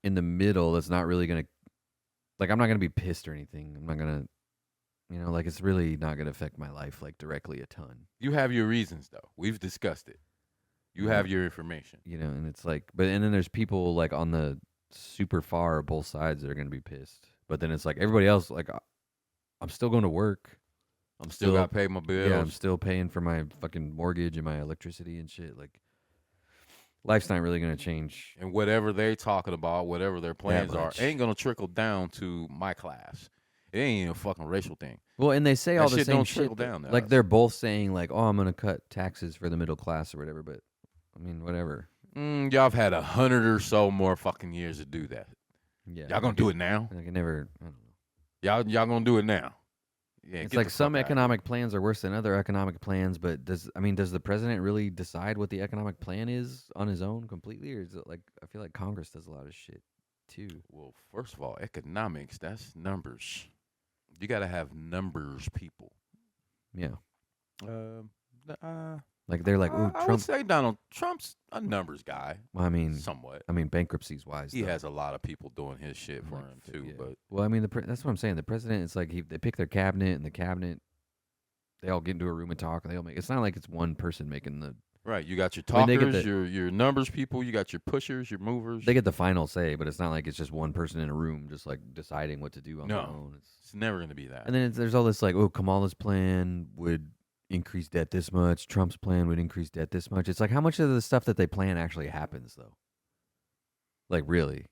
in the middle that's not really gonna, like, I'm not gonna be pissed or anything. I'm not gonna, you know, like it's really not gonna affect my life like directly a ton. You have your reasons though. We've discussed it. You have your information. You know, and it's like, and then there's people like on the super far both sides that are gonna be pissed. But then it's like everybody else, like I'm still going to work. I'm Still got to pay my bills. Yeah, I'm still paying for my fucking mortgage and my electricity and shit. Like, life's not really gonna change. And whatever they talking about, whatever their plans are, much. ain't gonna trickle down to my class. It ain't even a fucking racial thing. Well, and they say That all the shit same don't shit. trickle down to Like us. they're both saying like, "Oh, I'm gonna cut taxes for the middle class or whatever." But I mean, whatever. Y'all have had 100 or so more fucking years to do that. Yeah, Y'all gonna do it now? Like, I never. I don't know. Y'all gonna do it now? Yeah. It's get like the some fuck outta economic plans are worse than other economic plans. But does the president really decide what the economic plan is on his own completely, or is it like I feel like Congress does a lot of shit too? here. Well, first of all, economics, that's numbers. You gotta have numbers, people. Yeah, Uh, like they're like, "Ooh, I would Trump." say Donald Trump's a numbers guy, Well, I mean, somewhat. bankruptcies wise, He though. has a lot of people doing his shit for Like, him too. yeah. But Well, I mean, that's what I'm saying. The president, it's like they pick their cabinet, and the cabinet, they all get into a room and talk, and they all make. It's not like it's one person making the. right, you got your I mean, they talkers, get your numbers people, you got your pushers, your movers. They get the final say, but it's not like it's just one person in a room just like deciding what to do on their No. own. It's never gonna be that. And then there's all this like, oh, Kamala's plan would increase debt this much. Trump's plan would increase debt this much. It's like how much of the stuff that they plan actually happens though? Like really?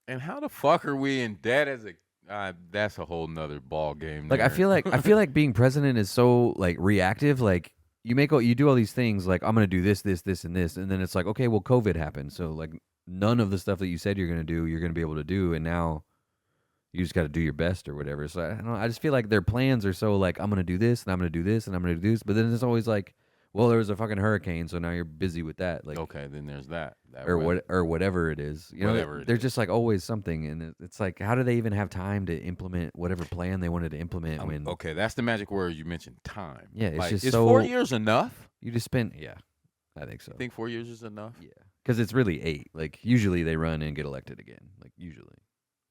And how the fuck are we in debt as a? That's a whole nother ball game. Like I feel like being president is so like reactive. Like you do all these things. Like I'm gonna do this, this, this, and this, and then it's like okay, well, COVID happened, so like none of the stuff that you said you're gonna do, you're gonna be able to do, and now you just got to do your best or whatever. So I don't know. I just feel like their plans are so like I'm gonna do this, and I'm gonna do this, and I'm gonna do this, but then it's always like, Well, there was a fucking hurricane, so now you're busy with that. Like, Okay, then there's that. or what, or whatever it is. You know, Whatever it there's is. just like always something, and it's like, how do they even have time to implement whatever plan they wanted to implement when? Okay, that's the magic word you mentioned. Time. Yeah, it's like, just is so 4 years enough? you just spent. Yeah, I think so. You think 4 years is enough? Yeah, because it's really 8. Like usually they run and get elected again. Like usually,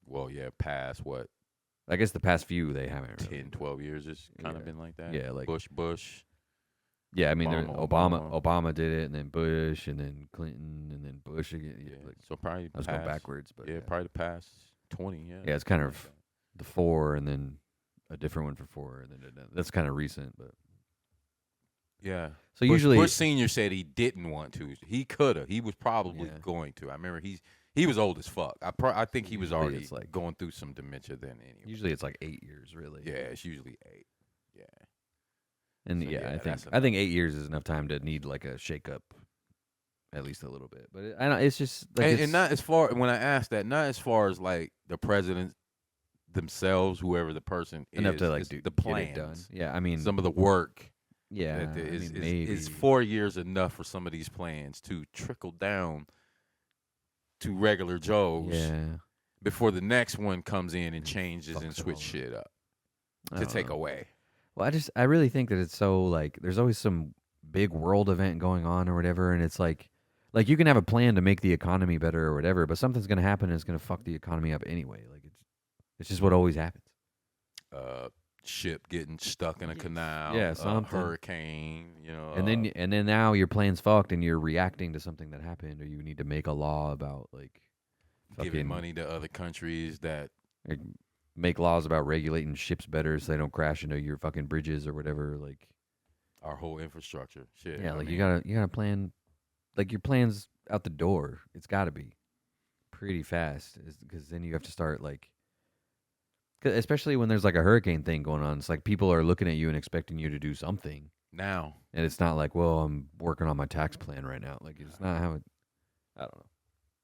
Well, yeah, past what, I guess the past few they haven't 10, really. 12 years has kind of Yeah. been like that. Yeah, like Bush. yeah. I mean, Obama. Obama did it, and then Bush, and then Clinton, and then Bush again. Yeah, Yeah, like so probably I was going backwards, but Yeah, probably the past 20. Yeah, yeah, it's kind something of like the 4, and then a different one for 4, and then that's kind of recent, but. that. Yeah. So usually, Bush Senior said he didn't want to. He could have. He was probably Yeah. going to. I remember he was old as fuck. I think he was Usually already it's like- going through some dementia then. Anyway. usually it's like 8 years, really. Yeah, it's usually 8. Yeah. And So, yeah, yeah, I think that's I think 8 years is enough time to need like a shake up, at least a little bit. But I don't. It's just like And not as far when I asked that, not as far as like the president themselves, whoever the person enough is, to like it's do the get plans. it done. Yeah, I mean, Some of the work. yeah, That I is, mean, maybe is 4 years enough for some of these plans to trickle down to regular Joes Yeah, before the next one comes in and And changes and fucks it switch all shit up I to don't take know. away. Well, I really think that it's so like there's always some big world event going on or whatever, and it's like you can have a plan to make the economy better or whatever, but something's gonna happen and it's gonna fuck the economy up anyway. Like it's just what always happens. Ship getting stuck in a canal, Yeah, something. hurricane, you know, And then now your plan's fucked and you're reacting to something that happened, or you need to make a law about like giving fucking money to other countries that like, make laws about regulating ships better so they don't crash into your fucking bridges or whatever. Like our whole infrastructure. Shit. yeah, I like mean, you gotta plan like your plan's out the door. It's got to be pretty fast because then you have to start like. 'Cause especially when there's like a hurricane thing going on, it's like people are looking at you and expecting you to do something. now. And it's not like, well, I'm working on my tax plan right now. Like, it's not how it, I don't know.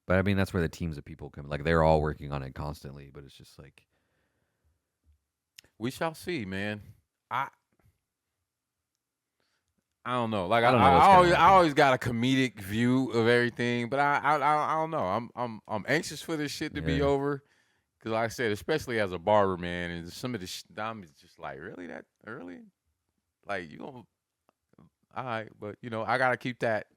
But I mean, that's where the teams of people come. Like, they're all working on it constantly, but it's just like, We shall see, man. I don't know. Like I don't know what's gonna I happen. always got a comedic view of everything, but I don't know. I'm anxious for this shit to be Yeah. over. Cause like I said, especially as a barber, man, and some of this, I'm just like, really that early? Like you gonna, all right, but you know, I gotta keep that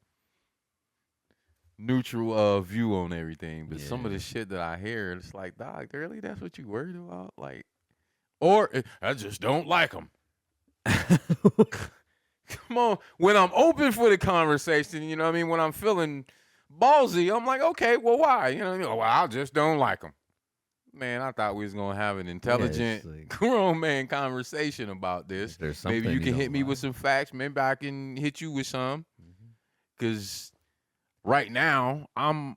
neutral view on everything. But some of the Yeah. shit that I hear, it's like, dog, really, that's what you worried about? Like, or I just don't like them. Come on, when I'm open for the conversation, you know what I mean? When I'm feeling ballsy, I'm like, okay, well, why? You know, well, I just don't like them. Man, I thought we was gonna have an intelligent, like- grown man conversation about this. If there's Maybe something you you can hit don't me with like. some facts. Maybe I can hit you with some. Mhm. Cause right now, I'm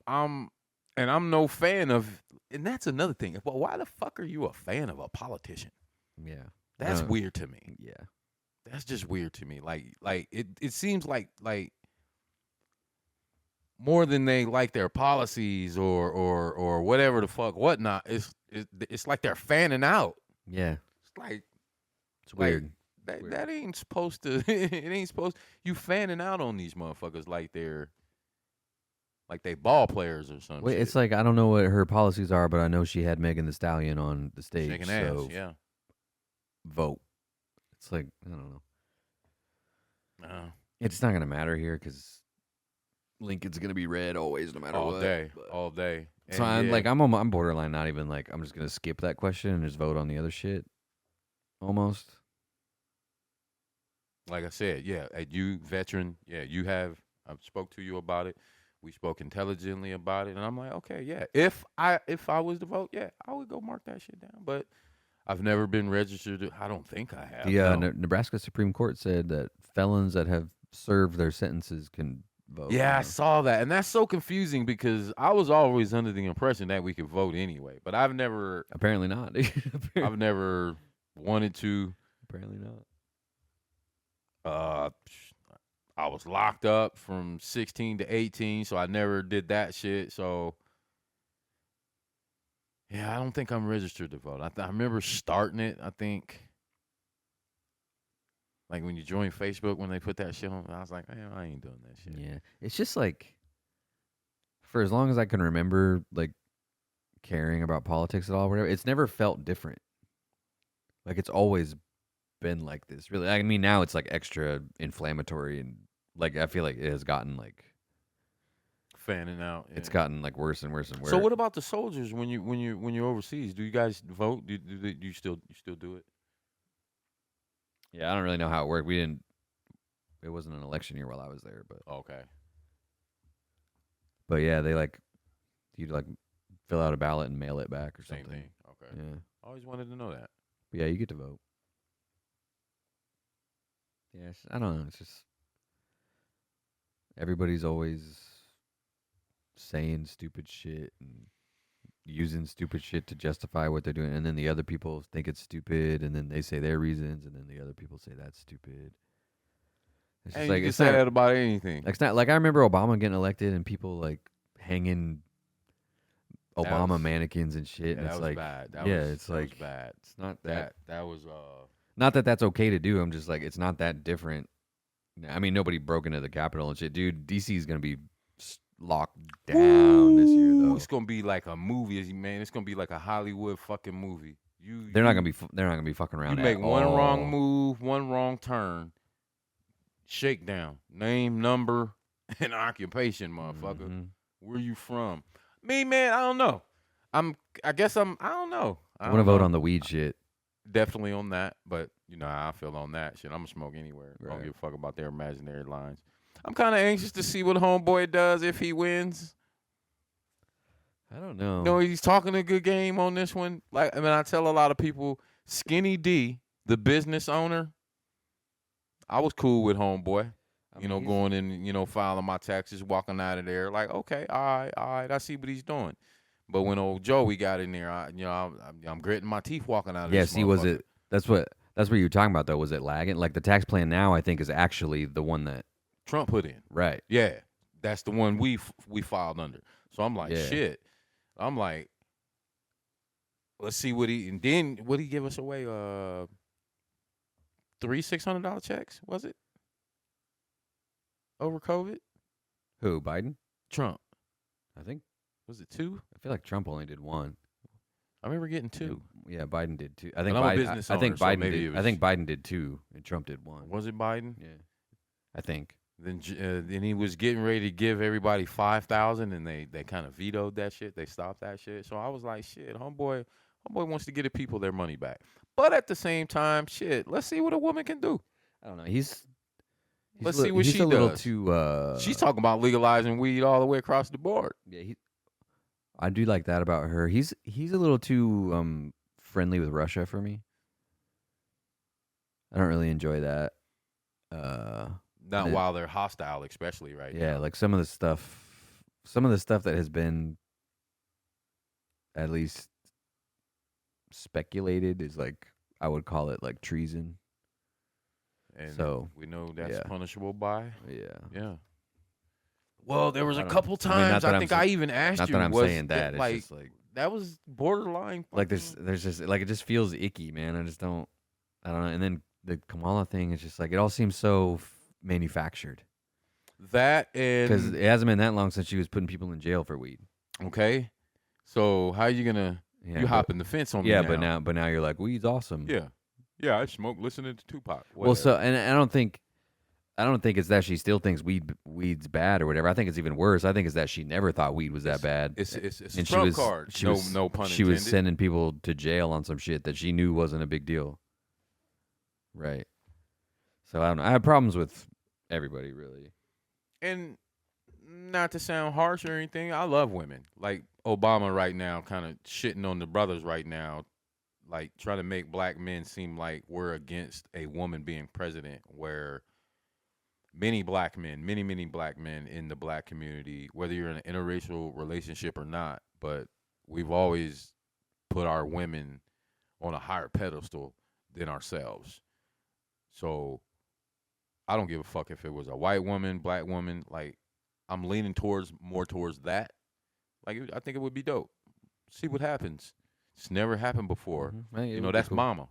no fan of. And that's another thing. Well, why the fuck are you a fan of a politician? Yeah. That's No. weird to me. Yeah. That's just weird to me. Like it seems like more than they like their policies or whatever the fuck whatnot. It's like they're fanning out. Yeah. It's like It's weird. that that ain't supposed to. It ain't supposed. You fanning out on these motherfuckers like they ball players or something. Wait, it's like, I don't know what her policies are, but I know she had Megan Thee Stallion on the stage. shaking ass. So Yeah. vote. It's like, I don't know. Uh, It's not going to matter here because Lincoln's going to be red always, no matter all what. day. but- All day. So And I'm borderline not even like, I'm just going to skip that question and just vote on the other shit. Almost. like I said, yeah, you veteran, yeah, you have. I've spoke to you about it. We spoke intelligently about it, and I'm like, okay, yeah. If I was to vote, yeah, I would go mark that shit down. But I've never been registered. I don't think I have. The no. Nebraska Supreme Court said that felons that have served their sentences can vote. Yeah, I now. saw that, and that's so confusing because I was always under the impression that we could vote anyway. But I've never Apparently not. I've never wanted to. Apparently not. I was locked up from 16 to 18, so I never did that shit. So, yeah, I don't think I'm registered to vote. I remember starting it, I think. Like when you join Facebook, when they put that shit on, I was like, man, I ain't doing that shit. Yeah. It's just like, for as long as I can remember, like, caring about politics at all, whatever, it's never felt different. Like, it's always been like this. Really, I mean, now it's like extra inflammatory and like I feel like it has gotten like Fanning out. it's Yeah. gotten like worse and worse and worse. So what about the soldiers when you're overseas? Do you guys vote? Do you still do it? Yeah, I don't really know how it worked. We didn't. It wasn't an election year while I was there, Okay. but yeah, they like you'd like fill out a ballot and mail it back or Same something. thing. Okay. Yeah, I always wanted to know that. but yeah, you get to vote. Yes, I don't know. It's just everybody's always saying stupid shit and using stupid shit to justify what they're doing, and then the other people think it's stupid, and then they say their reasons, and then the other people say that's stupid. It's just And like you can it's say not. that about anything. Like, it's not like I remember Obama getting elected and people like hanging That Obama was- mannequins and shit, Yeah, and that it's was like, bad. yeah, Was, it's that like was bad. it's not that. That was Not that that's okay to do. I'm just like it's not that different. I mean, nobody broke into the Capitol and shit, dude. DC is gonna be locked down this year, though. It's gonna be like a movie, man. It's gonna be like a Hollywood fucking movie. They're not gonna be. They're not gonna be fucking You around. make at one all. wrong move, one wrong turn. Shakedown, name, number, and occupation, motherfucker. Mhm. Where you from? Me, man, I don't know. I guess I'm. I don't know. I want to vote on the weed shit. Definitely on that, but you know how I feel on that shit. I'm gonna smoke anywhere. I Right. don't give a fuck about their imaginary lines. I'm kind of anxious to see what Homeboy does if he wins. I don't know. No, he's talking a good game on this one. Like, I mean, I tell a lot of people, Skinny D, the business owner, I was cool with Homeboy. I You mean, know, he's- going in, you know, filing my taxes, walking out of there, like, okay, all right, I see what he's doing. But when old Joey got in there, I'm gritting my teeth walking out of Yeah. this See, was motherfucker. it? That's what you were talking about, though. Was it lagging? Like the tax plan now, I think is actually the one that Trump put in? right. Yeah, that's the one we filed under. So I'm like, Yeah. shit. I'm like, let's see what and then what he give us away? Three $600 checks, was it? Over COVID? Who? Biden? Trump. I think. Was it two? I feel like Trump only did one. I remember getting two. Yeah, Biden did two. I think And I'm a Biden. business I think owner, so Biden maybe did. it I think was- Biden did two, and Trump did one. Was it Biden? Yeah, I think. Then he was getting ready to give everybody 5,000, and they kind of vetoed that shit. They stopped that shit. So I was like, shit, homeboy wants to give the people their money back. But at the same time, shit, let's see what a woman can do. I don't know. He's Let's see what he's she a little does. too. She's talking about legalizing weed all the way across the board. Yeah, I do like that about her. He's a little too friendly with Russia for me. I don't really enjoy that. Not Yeah. while they're hostile, especially right now. Yeah, like some of the stuff that has been at least speculated is like I would call it like treason. And So, we know that's yeah. punishable by. Yeah. Yeah. Well, there was I a don't- couple I mean, not times that I I'm think sa- I even asked Not you. that I'm was saying that. It's like just like that was borderline. there's just like it just feels icky, man. I don't know. And then the Kamala thing is just like it all seems so manufactured that because and it hasn't been that long since she was putting people in jail for weed. okay. So how you gonna Yeah, you but- hopping the fence on me? Yeah, now. but now you're like weed's awesome. Yeah. I smoke listening to Tupac. Well, so Whatever. and I don't think it's that she still thinks weed's bad or whatever. I think it's even worse. I think it's that she never thought weed was that bad. it's a and trump card. She no, was, no pun she intended. was sending people to jail on some shit that she knew wasn't a big deal. Right. So I don't know. I have problems with everybody, really. And not to sound harsh or anything, I love women. Like Obama right now, kind of shitting on the brothers right now, like trying to make black men seem like we're against a woman being president, where many black men in the black community, whether you're in an interracial relationship or not, but we've always put our women on a higher pedestal than ourselves. So I don't give a fuck if it was a white woman, black woman. Like, I'm leaning more towards that. Like, I think it would be dope. See what happens. It's never happened before. Mhm. Hey, it You would know, be that's cool. mama.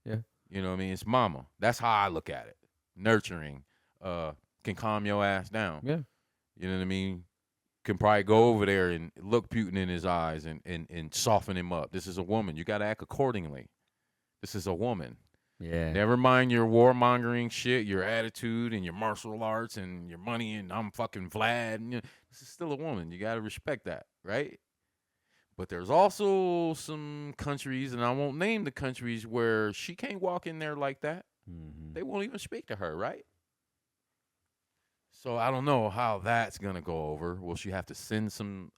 Yeah. You know what I mean? It's mama. That's how I look at it. Nurturing, can calm your ass down. Yeah. You know what I mean? Can probably go over there and look Putin in his eyes and soften him up. This is a woman. You got to act accordingly. This is a woman. Yeah. Never mind your warmongering shit, your attitude, and your martial arts, and your money, and I'm fucking Vlad. And, this is still a woman. You got to respect that, right? But there's also some countries, and I won't name the countries, where she can't walk in there like that. Mm-hmm. They won't even speak to her, right? So I don't know how that's gonna go over. Will she have to send some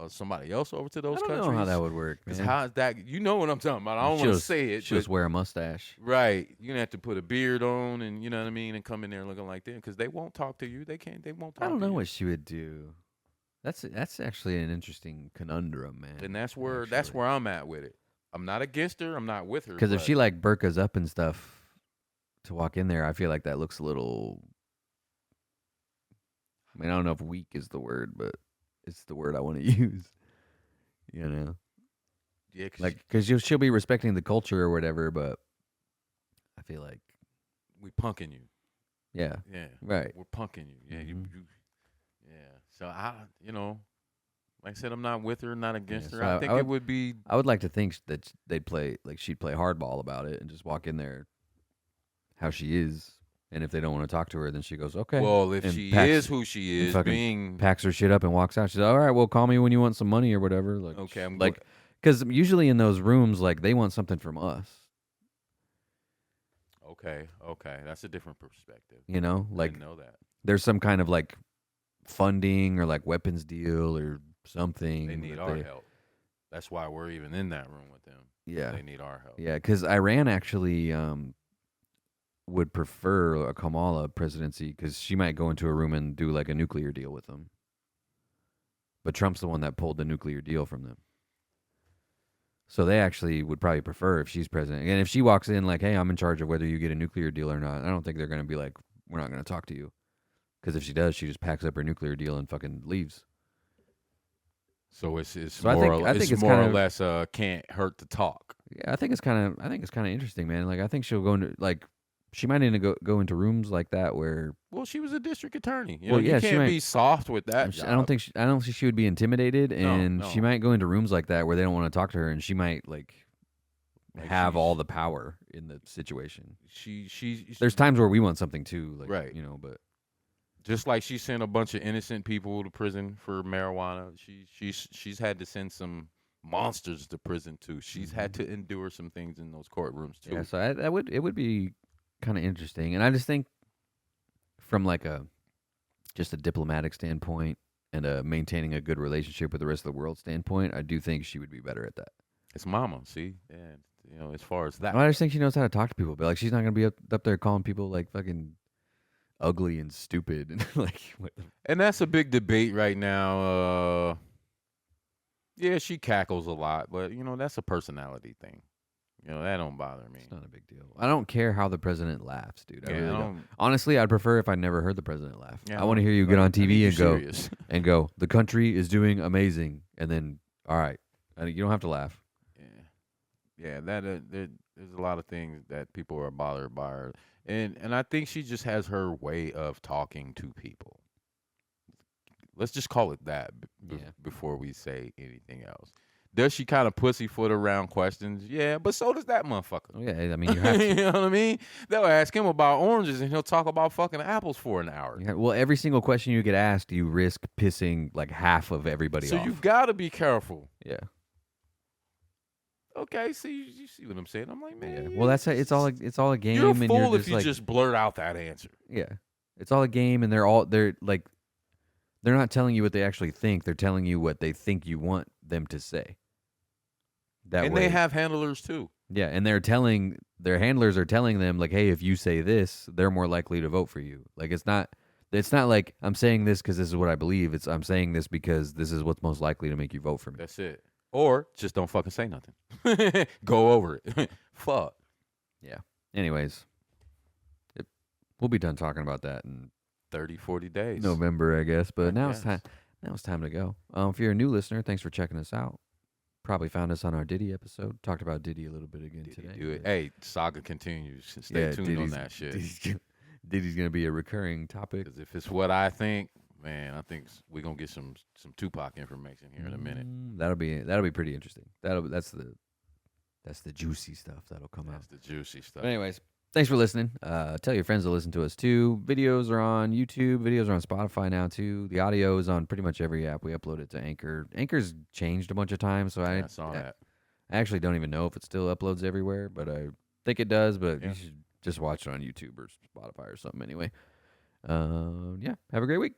somebody else over to those I don't countries? know how that would work, man. Because how is that? You know what I'm talking about. I don't want to say it. She'll just wear a mustache. Right. You're gonna have to put a beard on, and you know what I mean, and come in there looking like that, because they won't talk to you. They can't. They won't talk. I don't know to you. what she would do. That's actually an interesting conundrum, man. And that's where I'm at with it. I'm not against her. I'm not with her. Because if she like burkas up and stuff to walk in there, I feel like that looks a little. I mean, I don't know if weak is the word, but it's the word I want to use. You know, yeah, because she'll be respecting the culture or whatever, but I feel like we punking you. Yeah. Yeah. Right. We're punking you. Yeah. Mhm. Yeah. So like I said, I'm not with her, not against Yeah, her. so I think I it would be. I would like to think that she'd play hardball about it and just walk in there how she is. And if they don't want to talk to her, then she goes, okay. Well, if and she packs- is who she is, fucking being packs her shit up and walks out. She's like, all right, well, call me when you want some money or whatever. Like, okay, I'm like, because usually in those rooms, like, they want something from us. Okay, that's a different perspective. You know, I like, didn't know that. there's some kind of like funding or like weapons deal or something. They need our help. That's why we're even in that room with them. Yeah, They need our help. yeah, because Iran actually would prefer a Kamala presidency because she might go into a room and do like a nuclear deal with them. But Trump's the one that pulled the nuclear deal from them. So they actually would probably prefer if she's president. And if she walks in like, hey, I'm in charge of whether you get a nuclear deal or not, I don't think they're going to be like, we're not going to talk to you. Because if she does, she just packs up her nuclear deal and fucking leaves. So it's So more, I think it's more kind or of, less can't hurt to talk. Yeah, I think it's kind of interesting, man. Like I think she'll go into like she might need to go into rooms like that where. Well, she was a district attorney. You Well, know, yeah, you she can't might- be soft with that. I don't think she would be intimidated, and no. she might go into rooms like that where they don't want to talk to her, and she might like have all the power in the situation. There's times where we want something too, like, right? You know, but just like she sent a bunch of innocent people to prison for marijuana, she's had to send some monsters to prison too. She's had to endure some things in those courtrooms too. Yeah, so it would be kind of interesting, and I just think from like just a diplomatic standpoint and maintaining a good relationship with the rest of the world standpoint, I do think she would be better at that. It's mama, see, yeah. You know, as far as that, I just think she knows how to talk to people, but like she's not gonna be up there calling people like fucking ugly and stupid and like. And that's a big debate right now. Yeah, she cackles a lot, but you know that's a personality thing. You know that don't bother me. It's not a big deal. I don't care how the president laughs, dude. I Yeah, really don't. Honestly, I'd prefer if I never heard the president laugh. Yeah, I want to hear you get on TV and go serious. and go. The country is doing amazing, and then all right, you don't have to laugh. Yeah, there's a lot of things that people are bothered by her, and I think she just has her way of talking to people. Let's just call it that before we say anything else. Does she kind of pussyfoot around questions? Yeah, but so does that motherfucker. Oh, yeah, I mean, you have to. You know what I mean? They'll ask him about oranges, and he'll talk about fucking apples for an hour. Yeah, well, every single question you get asked, you risk pissing like half of everybody off. So you've got to be careful. Yeah. Okay, see, you see what I'm saying? I'm like, man. Yeah. Well, it's all a game. You're a and fool you're if you like, just blurt out that answer. Yeah, it's all a game, and they're not telling you what they actually think. They're telling you what they think you want them to say. They have handlers too. Yeah, and their handlers are telling them like, hey, if you say this, they're more likely to vote for you. Like it's not like I'm saying this because this is what I believe. I'm saying this because this is what's most likely to make you vote for me. That's it. Or just don't fucking say nothing. Go over it. Fuck. Yeah. Anyways, we'll be done talking about that in 30, 40 days. November, I guess. But now it's time to go. If you're a new listener, thanks for checking us out. probably found us on our Diddy episode. Talked about Diddy a little bit again Did today. he do it? but- Hey, saga continues. Stay tuned on that shit. Diddy's gonna be a recurring topic. Because if it's what I think, man, I think we're gonna get some Tupac information here in a minute. That'll be pretty interesting. That's the juicy stuff that'll come out. That's the juicy stuff. But anyways, thanks for listening. Tell your friends to listen to us too. Videos are on YouTube. Videos are on Spotify now too. The audio is on pretty much every app. We upload it to Anchor. Anchor's changed a bunch of times, so I saw that. I actually don't even know if it still uploads everywhere, but I think it does. But Yeah. you should just watch it on YouTube or Spotify or something anyway. Yeah. Have a great week.